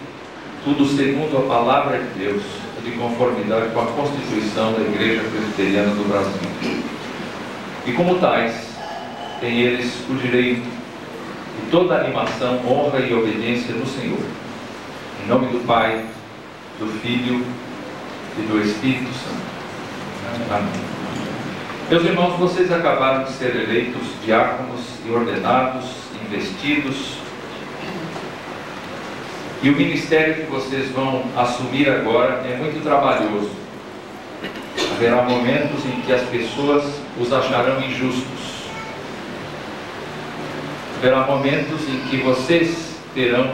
[SPEAKER 7] tudo segundo a palavra de Deus, de conformidade com a Constituição da Igreja Presbiteriana do Brasil. E como tais, têm eles o direito de toda animação, honra e obediência do Senhor. Em nome do Pai, do Filho e do Espírito Santo. Amém. Meus irmãos, vocês acabaram de ser eleitos diáconos e ordenados, investidos E o ministério que vocês vão assumir agora é muito trabalhoso. Haverá momentos em que as pessoas os acharão injustos. Haverá momentos em que vocês terão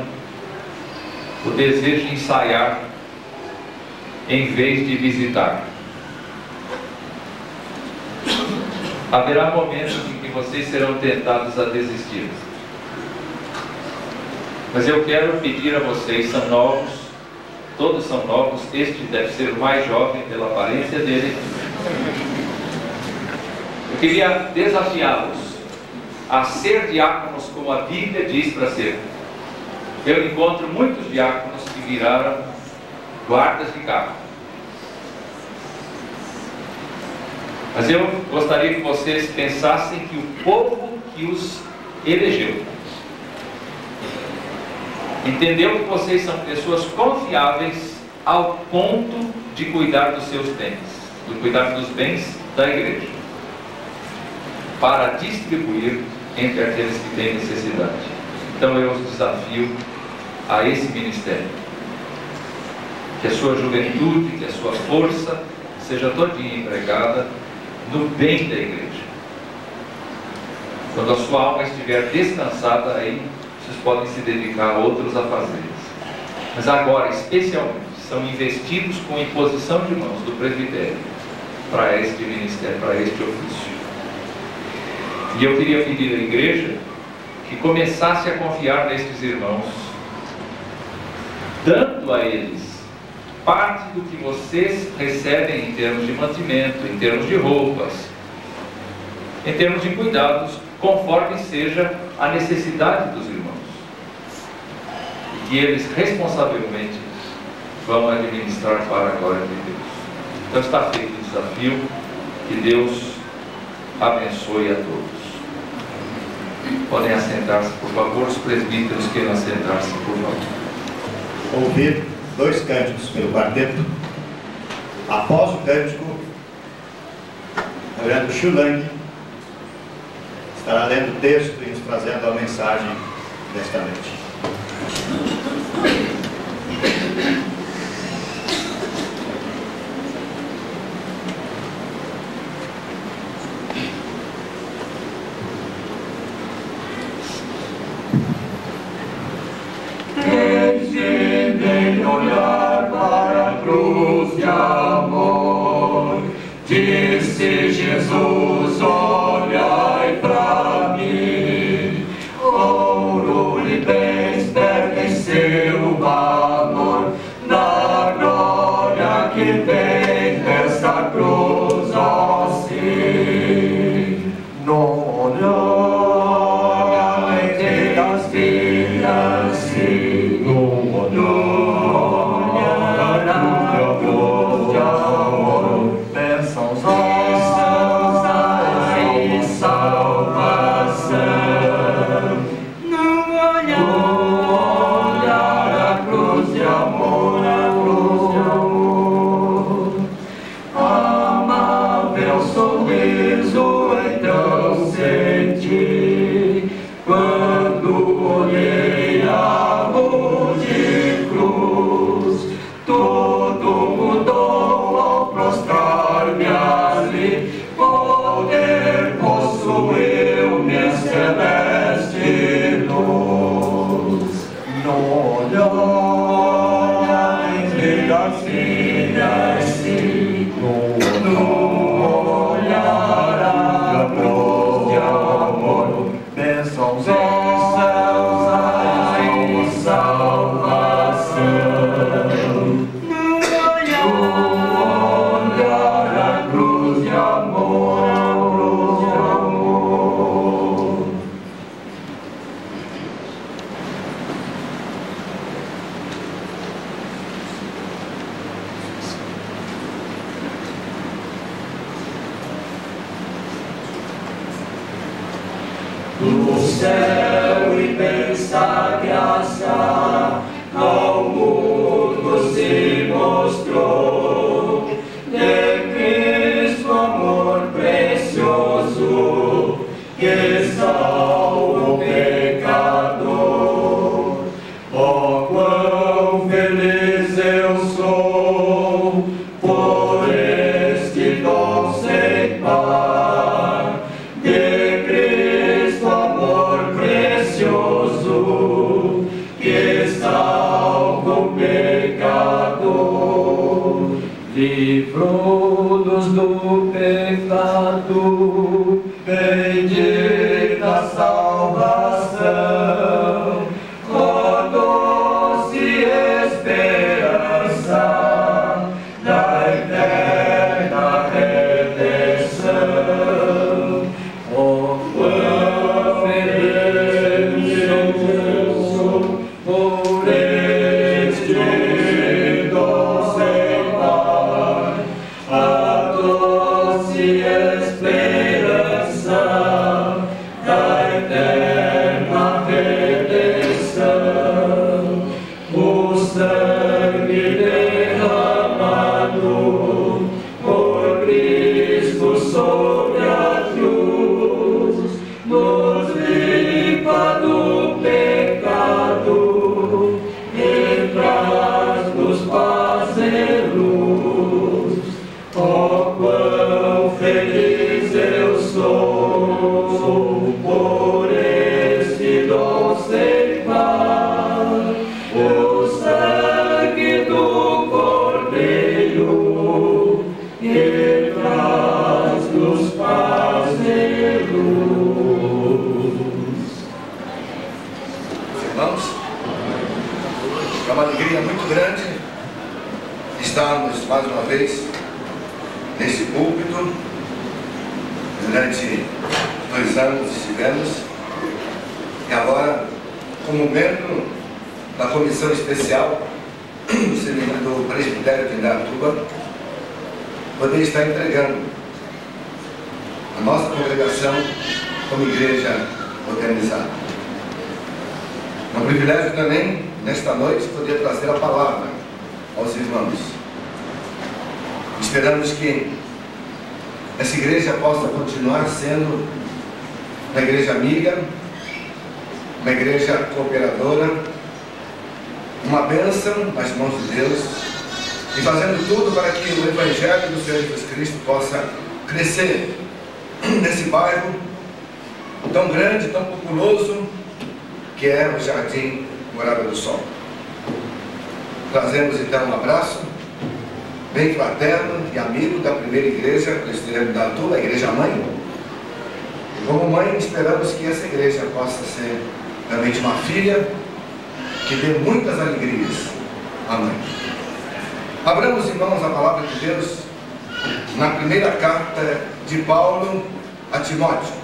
[SPEAKER 7] o desejo de ensaiar em vez de visitar. Haverá momentos em que vocês serão tentados a desistir. Mas eu quero pedir a vocês, são novos, todos são novos, este deve ser o mais jovem pela aparência dele. Eu queria desafiá-los a ser diáconos como a Bíblia diz para ser. Eu encontro muitos diáconos que viraram guardas de carro. Mas eu gostaria que vocês pensassem que o povo que os elegeu entendeu que vocês são pessoas confiáveis ao ponto de cuidar dos seus bens, de cuidar dos bens da igreja, para distribuir entre aqueles que têm necessidade. Então eu os desafio a esse ministério. Que a sua juventude, que a sua força seja todinha empregada no bem da igreja. Quando a sua alma estiver descansada, aí vocês podem se dedicar a outros afazeres. Mas agora, especialmente, são investidos com imposição de mãos do presbitério para este ministério, para este ofício. E eu queria pedir à igreja que começasse a confiar nestes irmãos, dando a eles parte do que vocês recebem em termos de mantimento, em termos de roupas, em termos de cuidados, conforme seja a necessidade dos irmãos. E que eles responsavelmente vão administrar para a glória de Deus. Então está feito o desafio. Que Deus abençoe a todos. Podem assentar-se, por favor. Os presbíteros queiram assentar-se, por favor.
[SPEAKER 2] Ouvir 2 cânticos pelo quarteto. Após o cântico, o reverendo Xulang estará lendo o texto e nos trazendo a mensagem desta noite.
[SPEAKER 1] Decidem olhar para a cruz de amor, disse Jesus, olhai para mim. Ouro e bens pertenceu o valor, na glória que vem desta cruz, ó sim. Não olhai entre as vidas, sim, não olhar a cruz de amor, peçam os ossos e salvação. Não olhar a cruz de amor, a cruz de amor. Amável sorriso então senti, quando olhei a rude cruz. Tudo mudou ao prostrar-me ali, poder possuiu-me celeste luz. Não olhar entre as vidas, sim, não olhar a cruz de amor, bênçãos em céus e salvação. Não olhar a cruz de amor, a cruz de amor. Do céu imensa graça ao mundo se mostrou, de Cristo amor precioso que salva o pecador. Oh, sou, por este dom sem par, de Cristo amor precioso, que salva o pecador, livro-nos do pecado, bendita salvação, ó doce esperança da eterna redenção. Ó quão feliz sou por este dom sem par, a doce esperança da eterna redenção. O sangue derramado por Cristo sobre a cruz nos limpa do pecado e traz-nos paz e luz. Oh, quão feliz eu sou por este dom sem par, o sangue do Cordeiro que traz-nos paz e luz.
[SPEAKER 8] Irmãos, é uma alegria muito grande estarmos mais uma vez nesse púlpito. Durante 2 anos estivemos, e agora, como membro da comissão especial do presbitério de Indaiatuba, poder estar entregando a nossa congregação como igreja organizada. É um privilégio também, nesta noite, poder trazer a palavra aos irmãos. Esperamos que essa igreja possa continuar sendo uma igreja amiga, uma igreja cooperadora, uma bênção nas mãos de Deus, e fazendo tudo para que o Evangelho do Senhor Jesus Cristo possa crescer nesse bairro tão grande, tão populoso, que é o Jardim Morada do Sol. Trazemos então um abraço bem fraterno e amigo da primeira igreja presbiteriana de Indaiatuba, a igreja mãe. E como mãe, esperamos que essa igreja possa ser realmente uma filha que dê muitas alegrias à mãe. Abramos, irmãos, a palavra de Deus na primeira carta de Paulo a Timóteo.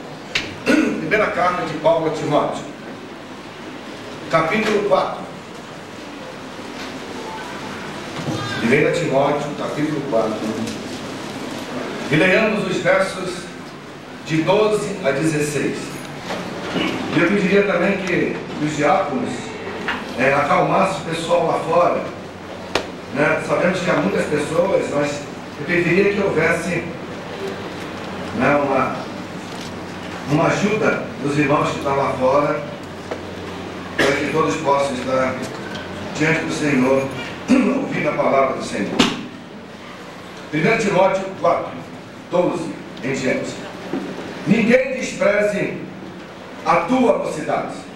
[SPEAKER 8] Primeira carta de Paulo a Timóteo, capítulo 4. 1 Timóteo, capítulo 4. E leiamos os versos de 12 a 16. E eu pediria também que os diáconos acalmassem o pessoal lá fora. Né? Sabemos que há muitas pessoas, mas eu pediria que houvesse uma ajuda dos irmãos que estão lá fora, para que todos possam estar diante do Senhor, ouvindo a palavra do Senhor. 1 Timóteo 4, 12 em diante. Ninguém despreze a tua mocidade.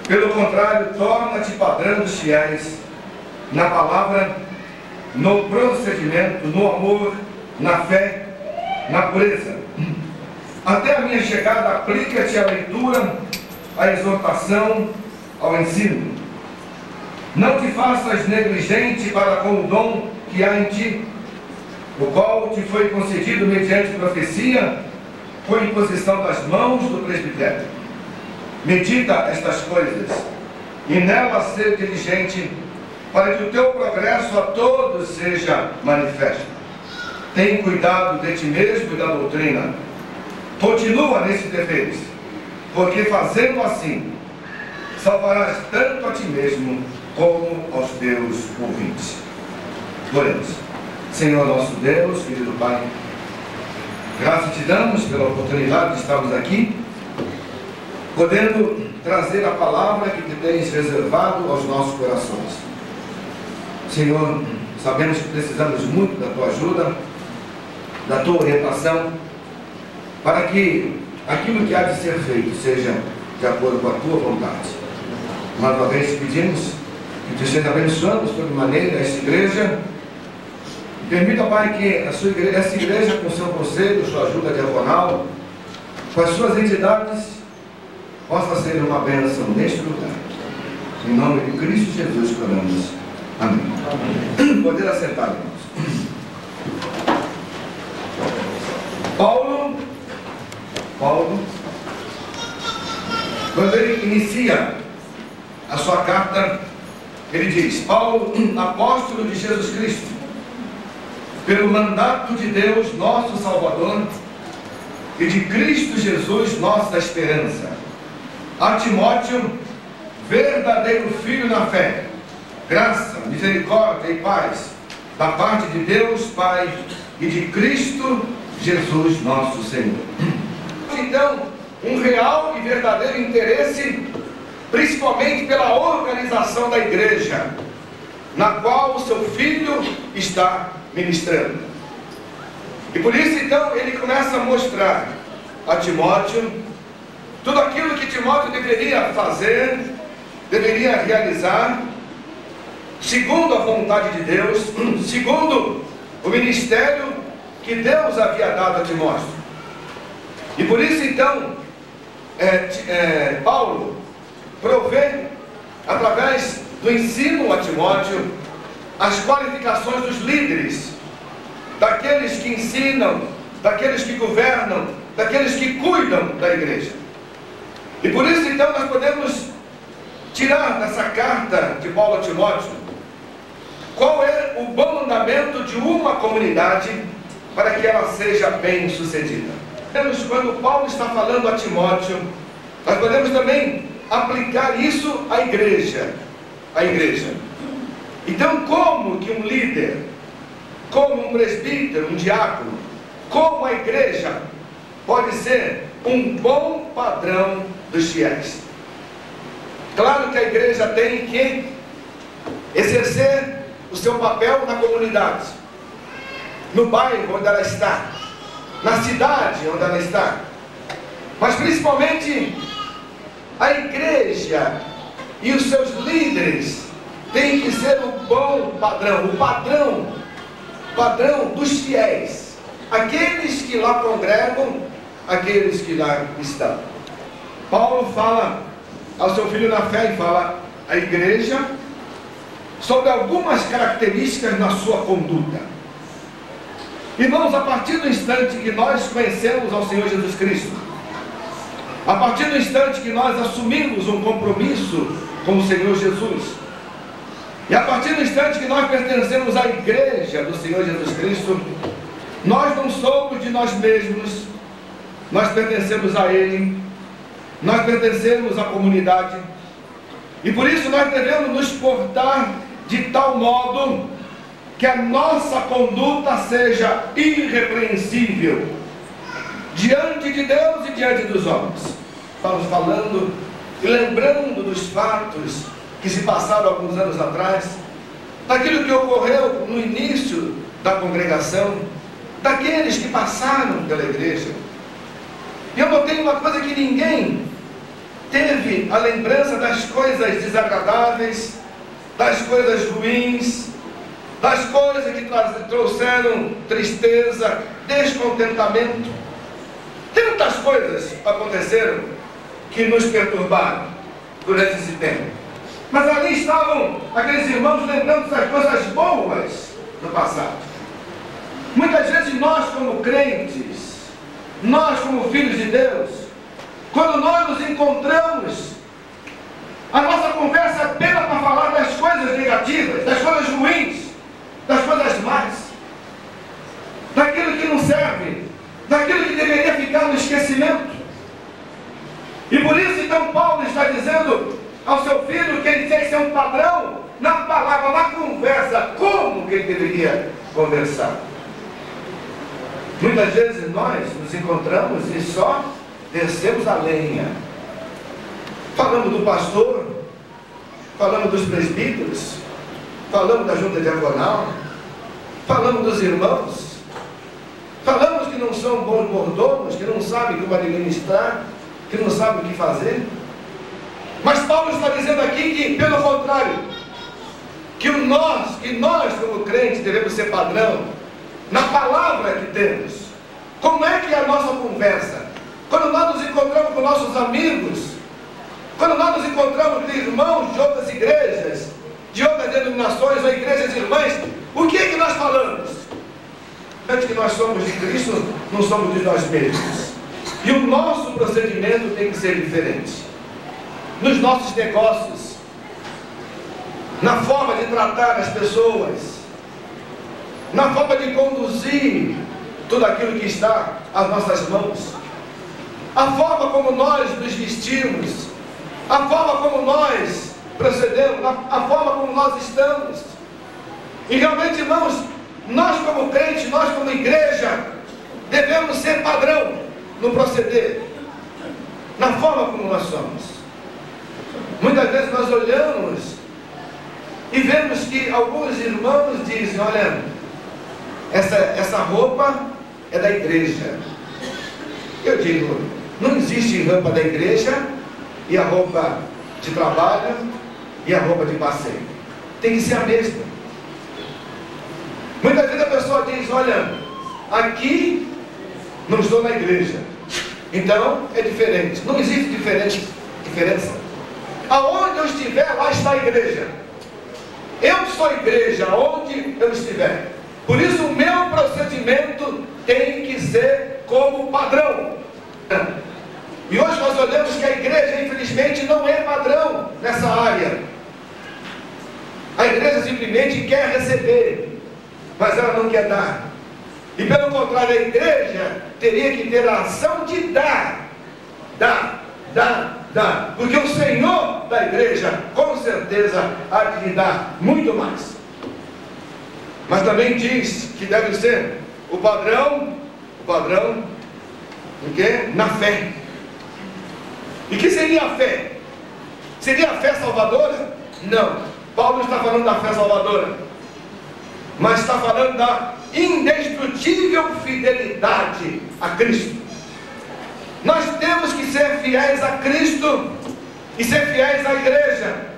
[SPEAKER 8] Pelo contrário, torna-te padrão dos fiéis na palavra, no procedimento, no amor, na fé, na pureza. Até a minha chegada, aplica-te à leitura, à exortação, ao ensino. Não te faças negligente para com o dom que há em ti, o qual te foi concedido mediante profecia, com imposição das mãos do presbitério. Medita estas coisas, e nela ser diligente, para que o teu progresso a todos seja manifesto. Tem cuidado de ti mesmo e da doutrina. Continua nesses deveres, porque fazendo assim, salvarás tanto a ti mesmo como aos teus ouvintes. Oremos. Senhor nosso Deus, querido Pai, graças te damos pela oportunidade de estarmos aqui, podendo trazer a palavra que te tens reservado aos nossos corações. Senhor, sabemos que precisamos muito da Tua ajuda, da Tua orientação, para que aquilo que há de ser feito seja de acordo com a Tua vontade. Mais uma vez pedimos que Tu esteja abençoando sobremaneira esta igreja. Permita, Pai, que essa igreja, com seu conselho, sua ajuda diaconal, com as suas entidades, possa ser uma bênção neste lugar. Em nome de Cristo Jesus, oramos. Amém. Amém. Poder assentar, irmãos. Paulo, quando ele inicia a sua carta, ele diz: Paulo, apóstolo de Jesus Cristo, pelo mandato de Deus, nosso Salvador, e de Cristo Jesus, nossa esperança, a Timóteo, verdadeiro filho na fé, graça, misericórdia e paz, da parte de Deus Pai e de Cristo Jesus, nosso Senhor. Então, um real e verdadeiro interesse, principalmente pela organização da igreja, na qual o seu filho está ministrando. E por isso, então, ele começa a mostrar a Timóteo tudo aquilo que Timóteo deveria fazer, deveria realizar, segundo a vontade de Deus, segundo o ministério que Deus havia dado a Timóteo. E por isso, então, Paulo provê, através do ensino a Timóteo, as qualificações dos líderes, daqueles que ensinam, daqueles que governam, daqueles que cuidam da igreja. E por isso, então, nós podemos tirar dessa carta de Paulo a Timóteo qual é o bom andamento de uma comunidade para que ela seja bem sucedida. Quando Paulo está falando a Timóteo, nós podemos também aplicar isso à igreja. Então, como que um líder, como um presbítero, um diácono, como a igreja pode ser um bom padrão dos fiéis? Claro que a igreja tem que exercer o seu papel na comunidade, no bairro onde ela está, na cidade onde ela está, mas principalmente a igreja e os seus líderes têm que ser o bom padrão, o padrão dos fiéis, aqueles que lá congregam, aqueles que lá estão. Paulo fala ao seu filho na fé e fala à igreja sobre algumas características na sua conduta. Irmãos, a partir do instante que nós conhecemos ao Senhor Jesus Cristo, a partir do instante que nós assumimos um compromisso com o Senhor Jesus, e a partir do instante que nós pertencemos à igreja do Senhor Jesus Cristo, nós não somos de nós mesmos, nós pertencemos a Ele, nós pertencemos à comunidade, e por isso nós devemos nos portar de tal modo que a nossa conduta seja irrepreensível diante de Deus e diante dos homens. Estamos falando e lembrando dos fatos que se passaram alguns anos atrás, daquilo que ocorreu no início da congregação, daqueles que passaram pela igreja. E eu notei uma coisa que ninguém teve a lembrança das coisas desagradáveis, das coisas ruins, das coisas que trouxeram tristeza, descontentamento. Tantas coisas aconteceram que nos perturbaram durante esse tempo. Mas ali estavam aqueles irmãos lembrando das coisas boas do passado. Muitas vezes nós, como crentes, nós como filhos de Deus, quando nós nos encontramos, a nossa conversa é apenas para falar das coisas negativas, das coisas ruins, das coisas más, daquilo que não serve, daquilo que deveria ficar no esquecimento. E por isso, então, Paulo está dizendo ao seu filho que ele tem que ser um padrão na palavra, na conversa, como que ele deveria conversar. Muitas vezes nós nos encontramos e só descemos a lenha. Falamos do pastor, falamos dos presbíteros, falamos da junta diaconal, falamos dos irmãos, falamos que não são bons mordomos, que não sabem como administrar, que não sabem o que fazer. Mas Paulo está dizendo aqui que, pelo contrário, que nós como crentes devemos ser padrão na palavra que temos. Como é que é a nossa conversa? Quando nós nos encontramos com nossos amigos, quando nós nos encontramos com irmãos de outras igrejas, de outras denominações ou igrejas irmãs, o que é que nós falamos? Antes que nós somos de Cristo, não somos de nós mesmos. E o nosso procedimento tem que ser diferente. Nos nossos negócios, na forma de tratar as pessoas, na forma de conduzir tudo aquilo que está às nossas mãos, a forma como nós nos vestimos, a forma como nós procedemos, a forma como nós estamos. E realmente, irmãos, nós como crentes, nós como igreja, devemos ser padrão no proceder, na forma como nós somos. Muitas vezes nós olhamos e vemos que alguns irmãos dizem: olha, essa roupa é da igreja. Eu digo, não existe roupa da igreja e a roupa de trabalho e a roupa de passeio. Tem que ser a mesma. Muitas vezes a pessoa diz: olha, aqui não estou na igreja, então é diferente. Não existe diferença. Aonde eu estiver, lá está a igreja. Eu sou igreja onde eu estiver. Por isso o meu procedimento tem que ser como padrão. E hoje nós olhamos que a igreja, infelizmente, não é padrão nessa área. A igreja simplesmente quer receber, mas ela não quer dar. E pelo contrário, a igreja teria que ter a ação de dar. Porque o Senhor da igreja, com certeza, há de lhe dar muito mais. Mas também diz que deve ser o padrão, o quê? Na fé. E que seria a fé? Seria a fé salvadora? Não. Paulo não está falando da fé salvadora, mas está falando da indestrutível fidelidade a Cristo. Nós temos que ser fiéis a Cristo e ser fiéis à igreja.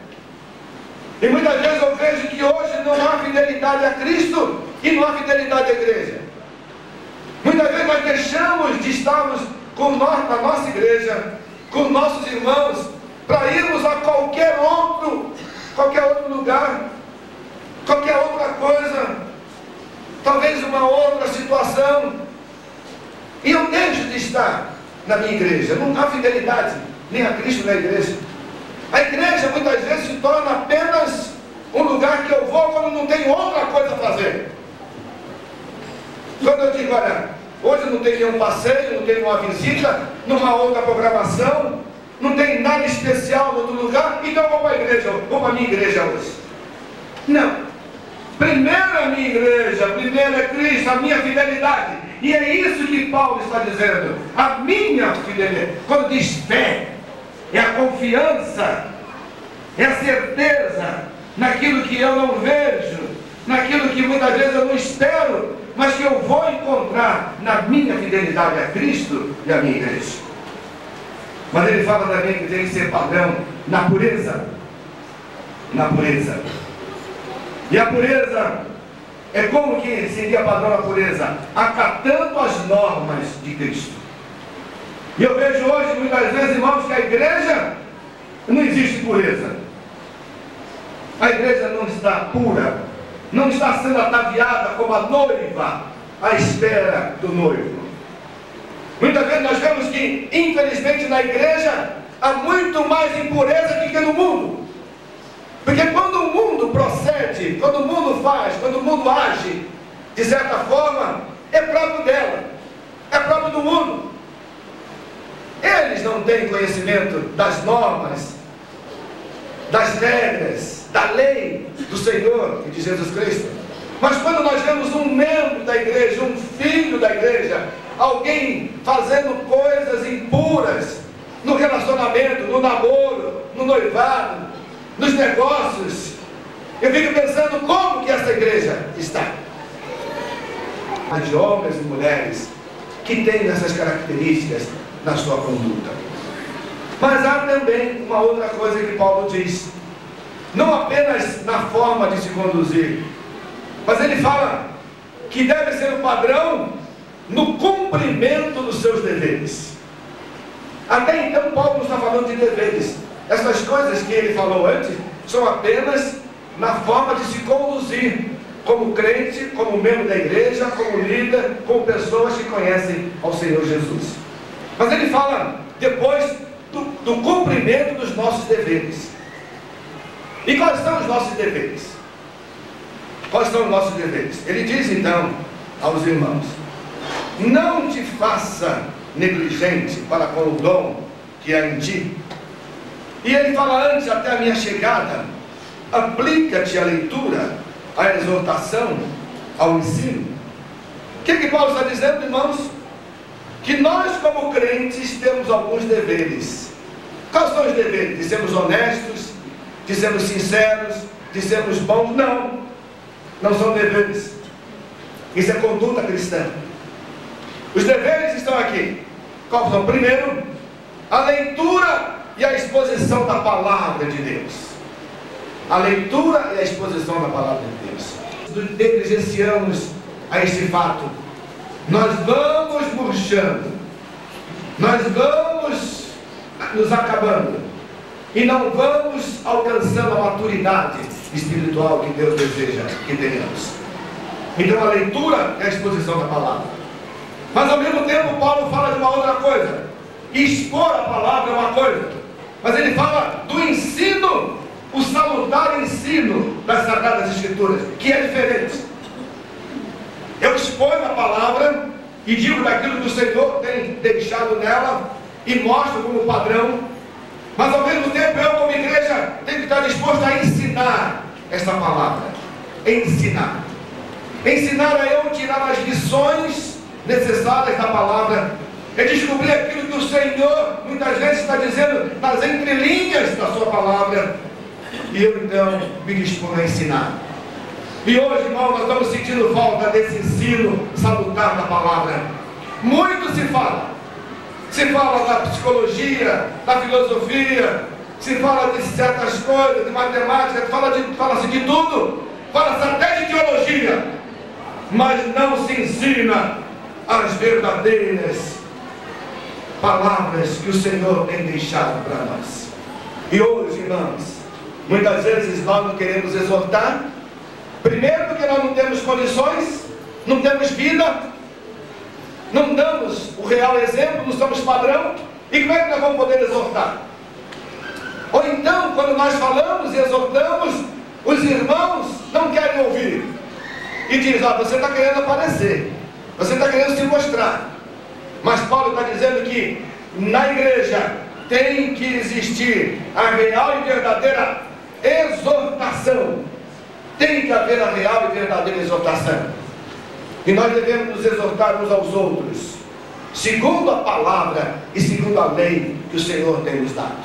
[SPEAKER 8] E muitas vezes eu vejo que hoje não há fidelidade a Cristo e não há fidelidade à igreja. Muitas vezes nós deixamos de estarmos na nossa igreja, com nossos irmãos, para irmos a qualquer outro lugar, qualquer outra coisa, talvez uma outra situação, e eu deixo de estar na minha igreja. Não há fidelidade nem a Cristo na igreja. A igreja muitas vezes se torna apenas um lugar que eu vou quando não tenho outra coisa a fazer. Quando eu digo: olha, hoje não tem nenhum passeio, não tem nenhuma visita, numa outra programação, não tem nada especial no outro lugar, então eu vou para a igreja, vou para a minha igreja hoje. Não. Primeiro a minha igreja, primeiro é Cristo, a minha fidelidade. E é isso que Paulo está dizendo. A minha fidelidade. Quando diz fé, é a confiança, é a certeza naquilo que eu não vejo, naquilo que muitas vezes eu não espero, mas que eu vou encontrar na minha fidelidade a Cristo e a minha igreja. Mas ele fala também que tem que ser padrão na pureza. Na pureza. E a pureza é como que seria padrão na pureza? Acatando as normas de Cristo. E eu vejo hoje, muitas vezes, irmãos, que a igreja não existe pureza. A igreja não está pura, não está sendo ataviada como a noiva à espera do noivo. Muitas vezes nós vemos que, infelizmente, na igreja há muito mais impureza do que no mundo. Porque quando o mundo procede, quando o mundo faz, quando o mundo age, de certa forma, é próprio dela, é próprio do mundo. Eles não têm conhecimento das normas, das regras, da lei do Senhor e de Jesus Cristo. Mas quando nós vemos um membro da igreja, um filho da igreja, alguém fazendo coisas impuras no relacionamento, no namoro, no noivado, nos negócios, Eu fico pensando como que essa igreja está. De homens e mulheres que têm essas características na sua conduta. Mas há também uma outra coisa que Paulo diz, não apenas na forma de se conduzir, mas ele fala que deve ser o padrão no cumprimento dos seus deveres. Até então Paulo não está falando de deveres. Essas coisas que ele falou antes são apenas na forma de se conduzir como crente, como membro da igreja, como líder, como pessoas que conhecem ao Senhor Jesus. Mas ele fala depois do cumprimento dos nossos deveres. E quais são os nossos deveres? Quais são os nossos deveres? Ele diz então aos irmãos: não te faça negligente para com o dom que há em ti. E ele fala antes, até a minha chegada, aplica-te à leitura, à exortação, ao ensino. O que Paulo está dizendo, irmãos? Que nós como crentes temos alguns deveres. Quais são os deveres? De sermos honestos, de sermos sinceros, de sermos bons? Não, não são deveres. Isso é conduta cristã. Os deveres estão aqui. Qual são? Primeiro, a leitura e a exposição da palavra de Deus. A leitura e a exposição da palavra de Deus. Negligenciamos a este fato. Nós vamos murchando, nós vamos nos acabando e não vamos alcançando a maturidade espiritual que Deus deseja que tenhamos. Então a leitura é a exposição da palavra. Mas ao mesmo tempo Paulo fala de uma outra coisa. Expor a palavra é uma coisa, mas ele fala do ensino, o salutar ensino das Sagradas Escrituras, que é diferente. Eu exponho a palavra e digo daquilo que o Senhor tem deixado nela e mostro como padrão, mas ao mesmo tempo eu como igreja tenho que estar disposto a ensinar essa palavra. Ensinar. Ensinar a eu tirar as lições necessárias da palavra, é descobrir aquilo que o Senhor muitas vezes está dizendo nas entrelinhas da sua palavra, e eu então me disponho a ensinar. E hoje, irmão, nós estamos sentindo falta desse ensino salutar da palavra. Muito se fala da psicologia, da filosofia, se fala de certas coisas, de matemática, fala-se de tudo, fala-se até de teologia, mas não se ensina as verdadeiras palavras que o Senhor tem deixado para nós. E hoje, irmãos, muitas vezes nós não queremos exortar, primeiro porque nós não temos condições, não temos vida, não damos o real exemplo, não somos padrão, e como é que nós vamos poder exortar? Ou então, quando nós falamos e exortamos, os irmãos não querem ouvir, e diz: você está querendo aparecer, você está querendo se mostrar. Mas Paulo está dizendo que na igreja tem que existir a real e verdadeira exortação. Tem que haver a real e verdadeira exortação. E nós devemos nos exortar uns aos outros, segundo a palavra e segundo a lei que o Senhor tem nos dado.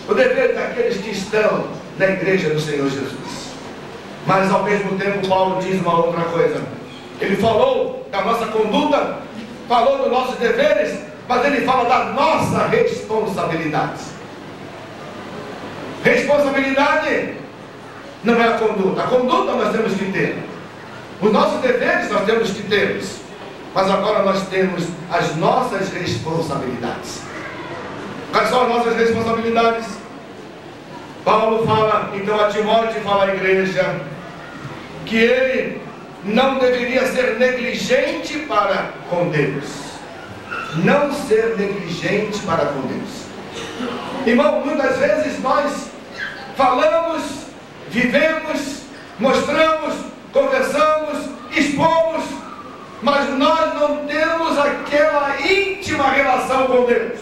[SPEAKER 8] O dever daqueles que estão na igreja do Senhor Jesus. Mas ao mesmo tempo Paulo diz uma outra coisa. Ele falou da nossa conduta, falou dos nossos deveres, mas ele fala da nossa responsabilidade. Responsabilidade não é a conduta nós temos que ter, os nossos deveres nós temos que ter, mas agora nós temos as nossas responsabilidades. Quais são as nossas responsabilidades? Paulo fala então a Timóteo e fala à igreja que ele não deveria ser negligente para com Deus. Não ser negligente para com Deus. Irmão, muitas vezes nós falamos, vivemos, mostramos, conversamos, expomos, mas nós não temos aquela íntima relação com Deus.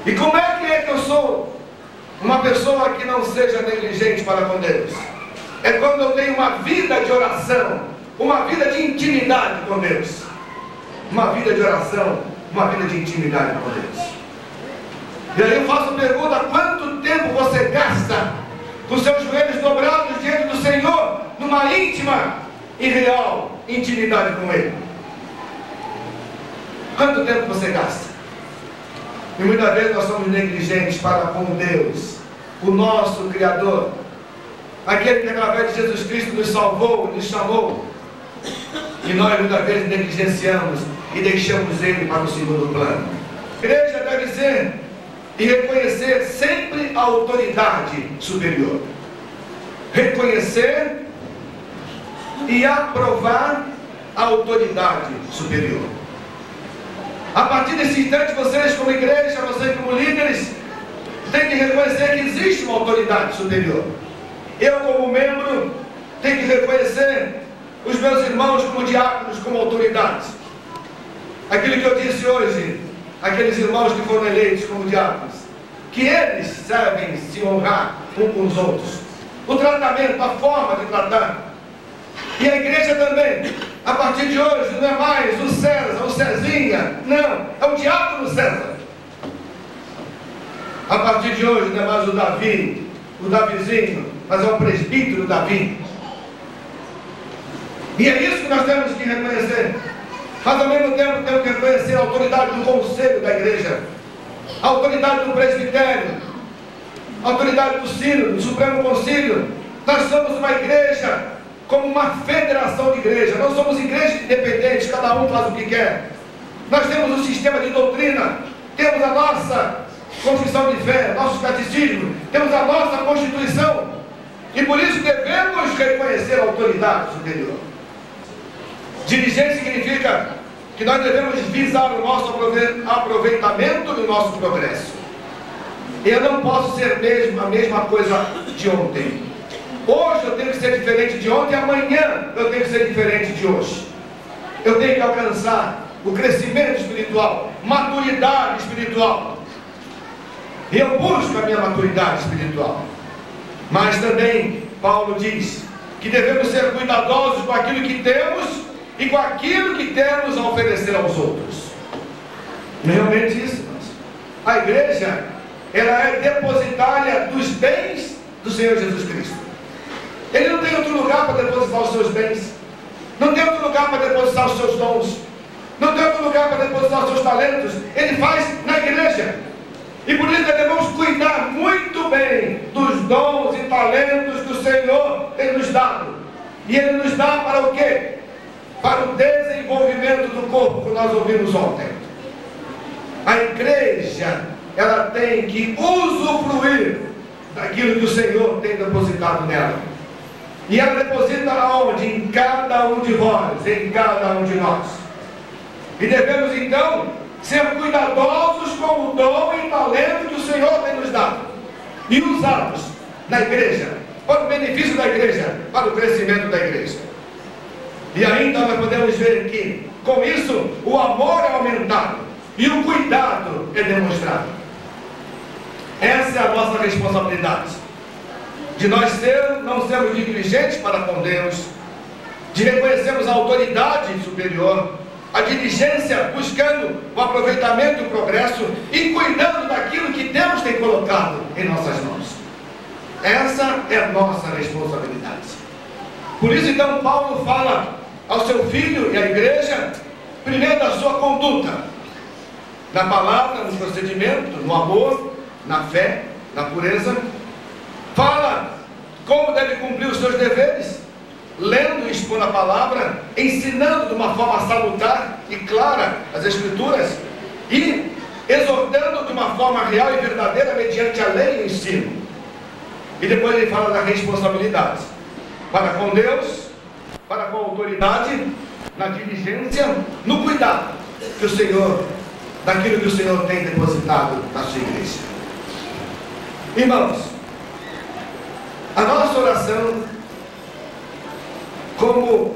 [SPEAKER 8] E como é que eu sou uma pessoa que não seja negligente para com Deus? É quando eu tenho uma vida de oração, uma vida de intimidade com Deus. Uma vida de oração, uma vida de intimidade com Deus. E aí eu faço a pergunta: quanto tempo você gasta com seus joelhos dobrados diante do Senhor, numa íntima e real intimidade com Ele. Quanto tempo você gasta? E muitas vezes nós somos negligentes para com Deus, o nosso Criador, aquele que através de Jesus Cristo nos salvou, nos chamou, e nós muitas vezes negligenciamos e deixamos Ele para o segundo plano. A igreja deve ser e reconhecer sempre a autoridade superior. Reconhecer e aprovar a autoridade superior. A partir desse instante, vocês como igreja, vocês como líderes, têm que reconhecer que existe uma autoridade superior. Eu como membro, tenho que reconhecer os meus irmãos como diáconos, como autoridades. Aquilo que eu disse hoje, aqueles irmãos que foram eleitos como diáconos, que eles sabem se honrar uns com os outros. O tratamento, a forma de tratar. E a igreja também, a partir de hoje, não é mais o César, o Cezinha, não, é o diácono César. A partir de hoje não é mais o Davi, o Davizinho, mas é o presbítero Davi. E é isso que nós temos que reconhecer. Mas ao mesmo tempo temos que reconhecer a autoridade do conselho da igreja, a autoridade do presbitério, a autoridade do sínodo, do Supremo Concílio. Nós somos uma igreja como uma federação de igrejas. Não somos igrejas independentes, cada um faz o que quer. Nós temos um sistema de doutrina, temos a nossa confissão de fé, nosso catecismo, temos a nossa Constituição, e por isso devemos reconhecer a autoridade superior. Dirigente significa que nós devemos visar o nosso aproveitamento e o nosso progresso. Eu não posso ser a mesma coisa de ontem. Hoje eu tenho que ser diferente de ontem, amanhã eu tenho que ser diferente de hoje. Eu tenho que alcançar o crescimento espiritual, maturidade espiritual. E eu busco a minha maturidade espiritual. Mas também Paulo diz que devemos ser cuidadosos com aquilo que temos e com aquilo que temos a oferecer aos outros. Realmente isso, irmãos. A igreja, ela é depositária dos bens do Senhor Jesus Cristo. Ele não tem outro lugar para depositar os seus bens, não tem outro lugar para depositar os seus dons, não tem outro lugar para depositar os seus talentos. Ele faz na igreja. E por isso devemos cuidar muito bem dos dons e talentos que o Senhor tem nos dado. E Ele nos dá para o quê? Para o desenvolvimento do corpo, que nós ouvimos ontem. A igreja, ela tem que usufruir daquilo que o Senhor tem depositado nela. E ela deposita aonde? Em cada um de vós, em cada um de nós. E devemos então ser cuidadosos com o dom e talento que o Senhor tem nos dado e usá-los na igreja, para o benefício da igreja, para o crescimento da igreja. E ainda nós podemos ver que com isso o amor é aumentado e o cuidado é demonstrado. Essa é a nossa responsabilidade, de nós não sermos negligentes para com Deus, de reconhecermos a autoridade superior, a diligência buscando o aproveitamento e o progresso e cuidando daquilo que Deus tem colocado em nossas mãos. Essa é a nossa responsabilidade. Por isso então Paulo fala ao seu filho e à igreja, primeiro da sua conduta, na palavra, no procedimento, no amor, na fé, na pureza. Fala como deve cumprir os seus deveres, lendo e expondo a palavra, ensinando de uma forma salutar e clara as Escrituras e exortando de uma forma real e verdadeira mediante a lei e o ensino. E depois ele fala da responsabilidade para com Deus, para com a autoridade, na diligência, no cuidado que o Senhor, daquilo que o Senhor tem depositado na sua igreja. Irmãos, a nossa oração como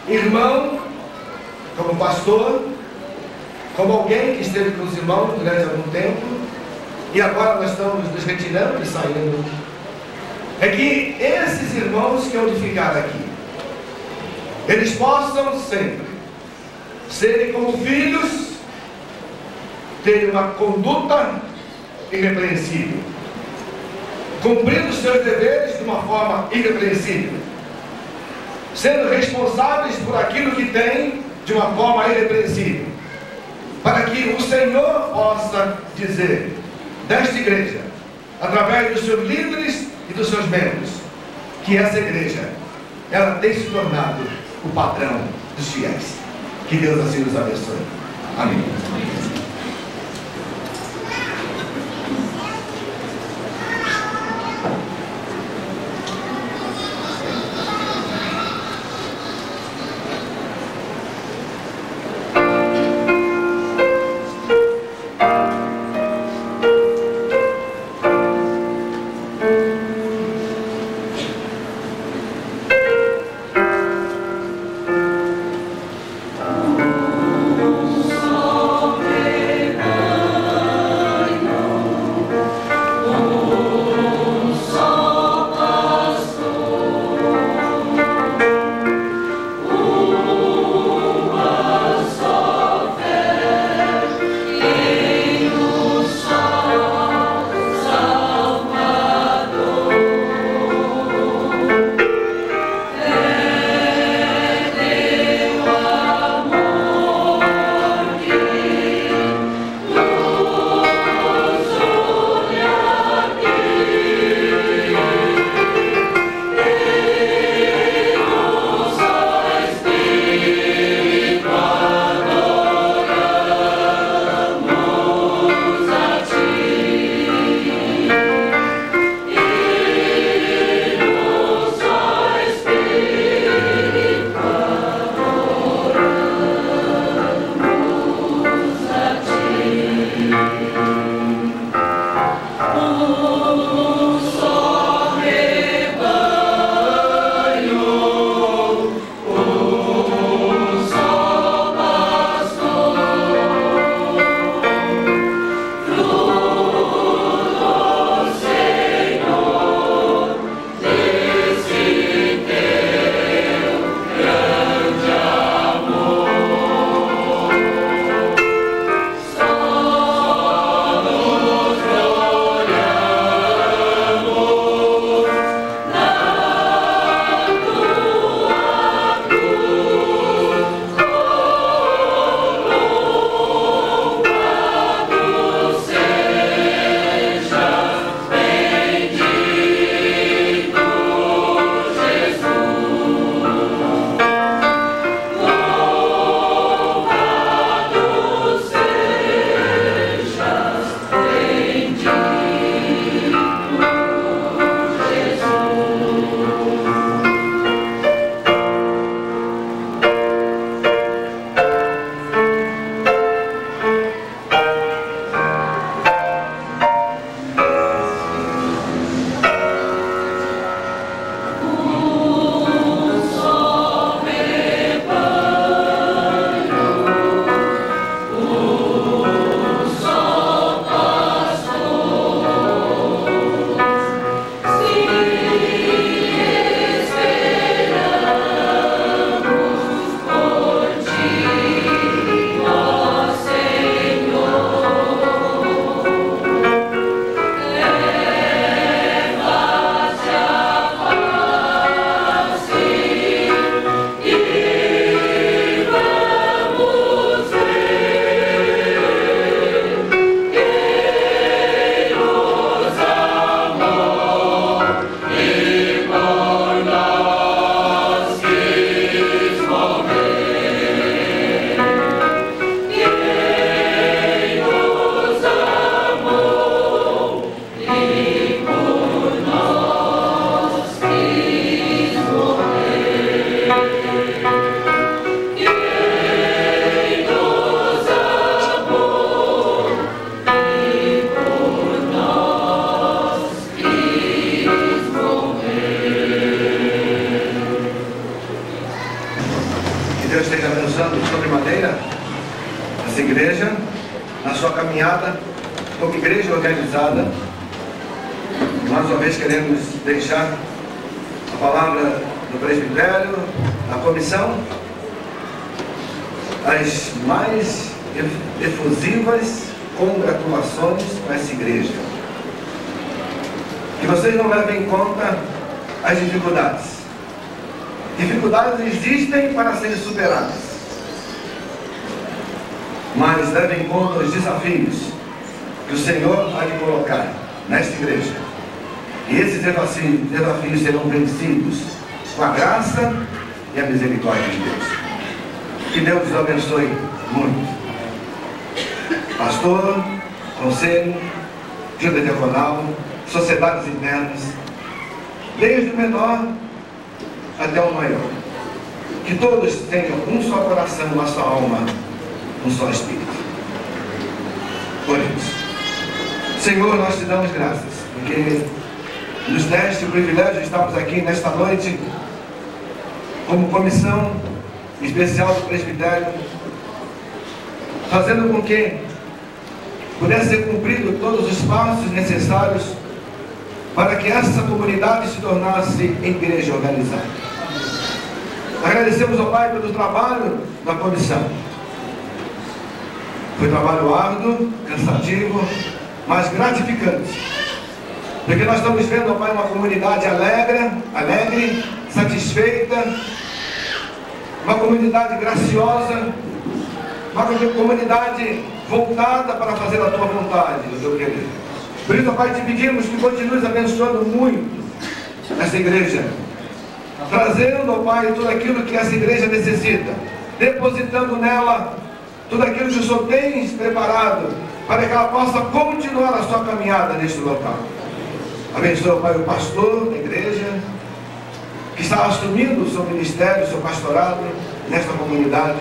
[SPEAKER 8] irmão, como pastor, como alguém que esteve com os irmãos durante algum tempo e agora nós estamos nos retirando e saindo, é que esses irmãos que hão de ficar aqui, eles possam sempre serem como filhos, terem uma conduta irrepreensível, cumprindo seus deveres de uma forma irrepreensível, sendo responsáveis por aquilo que têm de uma forma irrepreensível, para que o Senhor possa dizer desta igreja, através dos seus líderes e dos seus membros, que essa igreja, ela tem se tornado o padrão dos fiéis. Que Deus assim nos abençoe. Amém. igreja, na sua caminhada como igreja organizada. Mais uma vez queremos deixar a palavra do presbitério, a comissão, as mais efusivas congratulações com essa igreja. que vocês não levem em conta as dificuldades. Dificuldades existem para serem superadas, mas levem em conta os desafios que o Senhor há de colocar nesta igreja. E esses desafios serão vencidos com a graça e a misericórdia de Deus. Que Deus os abençoe muito. Pastor, conselho, junta diaconal, sociedades internas, desde o menor até o maior. Que todos tenham um só coração, uma só alma, um só espírito. Oremos. Senhor, nós te damos graças, porque nos deste o privilégio de estarmos aqui nesta noite como comissão especial do presbitério, fazendo com que pudesse ser cumprido todos os passos necessários para que essa comunidade se tornasse igreja organizada. Agradecemos ao Pai pelo trabalho da comissão. Foi trabalho árduo, cansativo, mas gratificante, porque nós estamos vendo, ó Pai, uma comunidade alegre, satisfeita, uma comunidade graciosa, uma comunidade voltada para fazer a Tua vontade, o Teu querer. Por isso, ó Pai, te pedimos que continues abençoando muito essa igreja, trazendo, ó Pai, tudo aquilo que essa igreja necessita, depositando nela tudo aquilo que o Senhor tem preparado para que ela possa continuar a sua caminhada neste local. Abençoa, Pai, o pastor da igreja, que está assumindo o seu ministério, o seu pastorado nesta comunidade,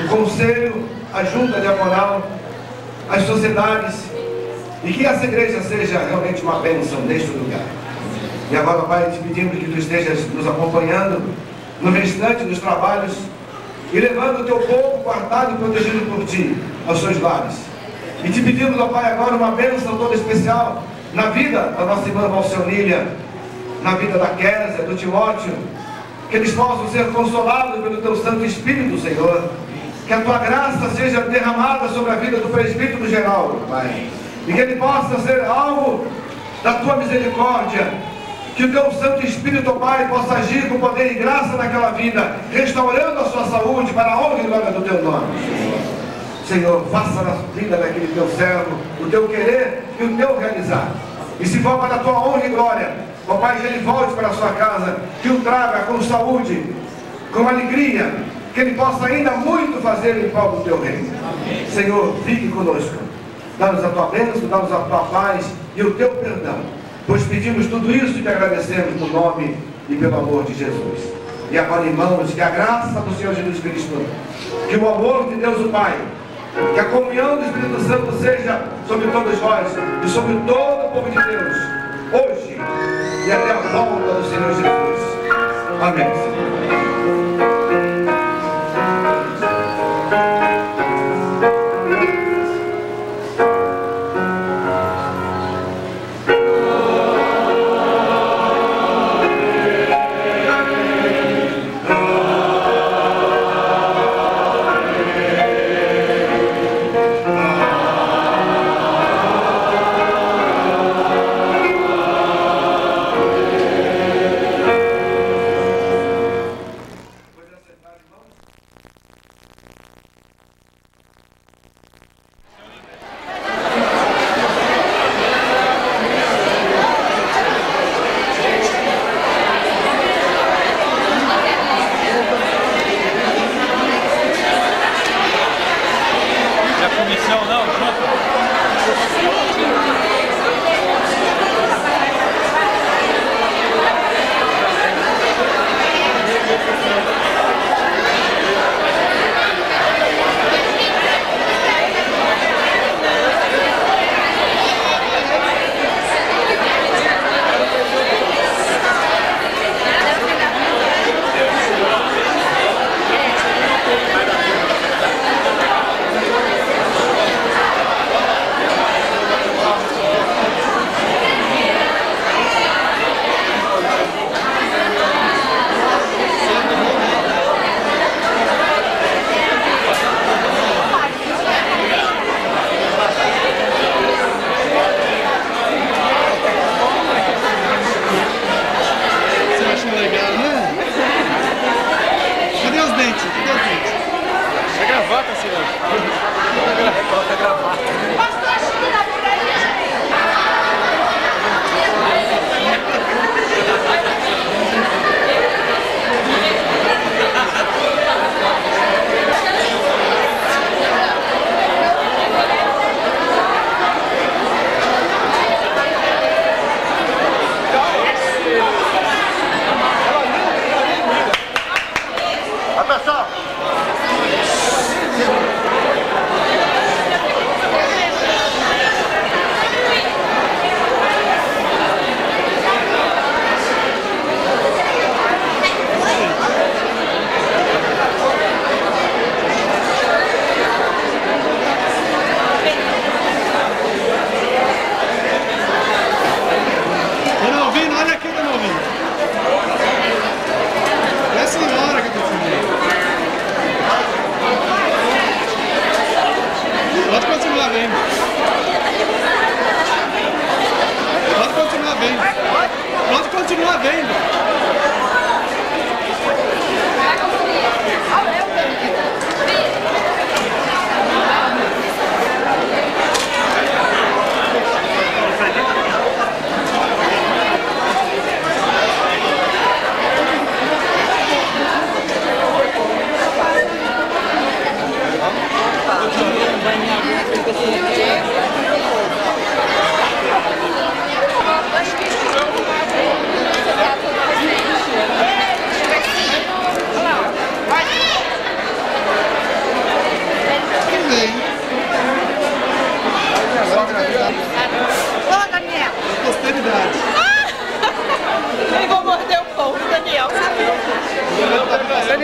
[SPEAKER 8] o conselho, a junta diaconal, as sociedades, e que essa igreja seja realmente uma bênção neste lugar. E agora, Pai, te pedimos que Tu estejas nos acompanhando no restante dos trabalhos e levando o Teu povo guardado e protegido por Ti aos seus lares. E te pedimos, ó Pai, agora uma bênção toda especial na vida da nossa irmã Valcionília, na vida da Késia, do Timóteo, que eles possam ser consolados pelo Teu Santo Espírito, Senhor. Que a Tua graça seja derramada sobre a vida do presbítero Geraldo, Pai. E que ele possa ser alvo da Tua misericórdia. Que o Teu Santo Espírito, Pai, possa agir com poder e graça naquela vida, restaurando a sua saúde para a honra e glória do Teu nome. Senhor, faça na vida daquele Teu servo o Teu querer e o Teu realizar. E se for para a Tua honra e glória, ó Pai, que ele volte para a sua casa, que o traga com saúde, com alegria, que ele possa ainda muito fazer em prol do Teu reino. Amém. Senhor, fique conosco. Dá-nos a Tua bênção, dá-nos a Tua paz e o Teu perdão. Pois pedimos tudo isso e te agradecemos no nome e pelo amor de Jesus. E agora, irmãos, que a graça do Senhor Jesus Cristo, que o amor de Deus o Pai, que a comunhão do Espírito Santo seja sobre todos vós e sobre todo o povo de Deus, hoje e até a volta do Senhor Jesus. Amém.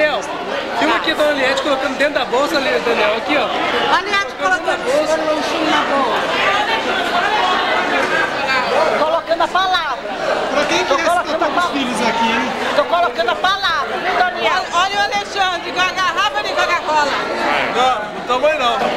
[SPEAKER 9] Daniel, filma aqui a Dona Liette colocando dentro da bolsa, Daniel, aqui, ó.
[SPEAKER 10] A Liette colocando lanchinho na bolsa. Colocando a palavra.
[SPEAKER 11] Pra quem que respeita os filhos aqui, hein?
[SPEAKER 10] Tô colocando a palavra, viu, Daniel? Olha o Alexandre com a garrafa de Coca-Cola.
[SPEAKER 9] Não, não tamanho não.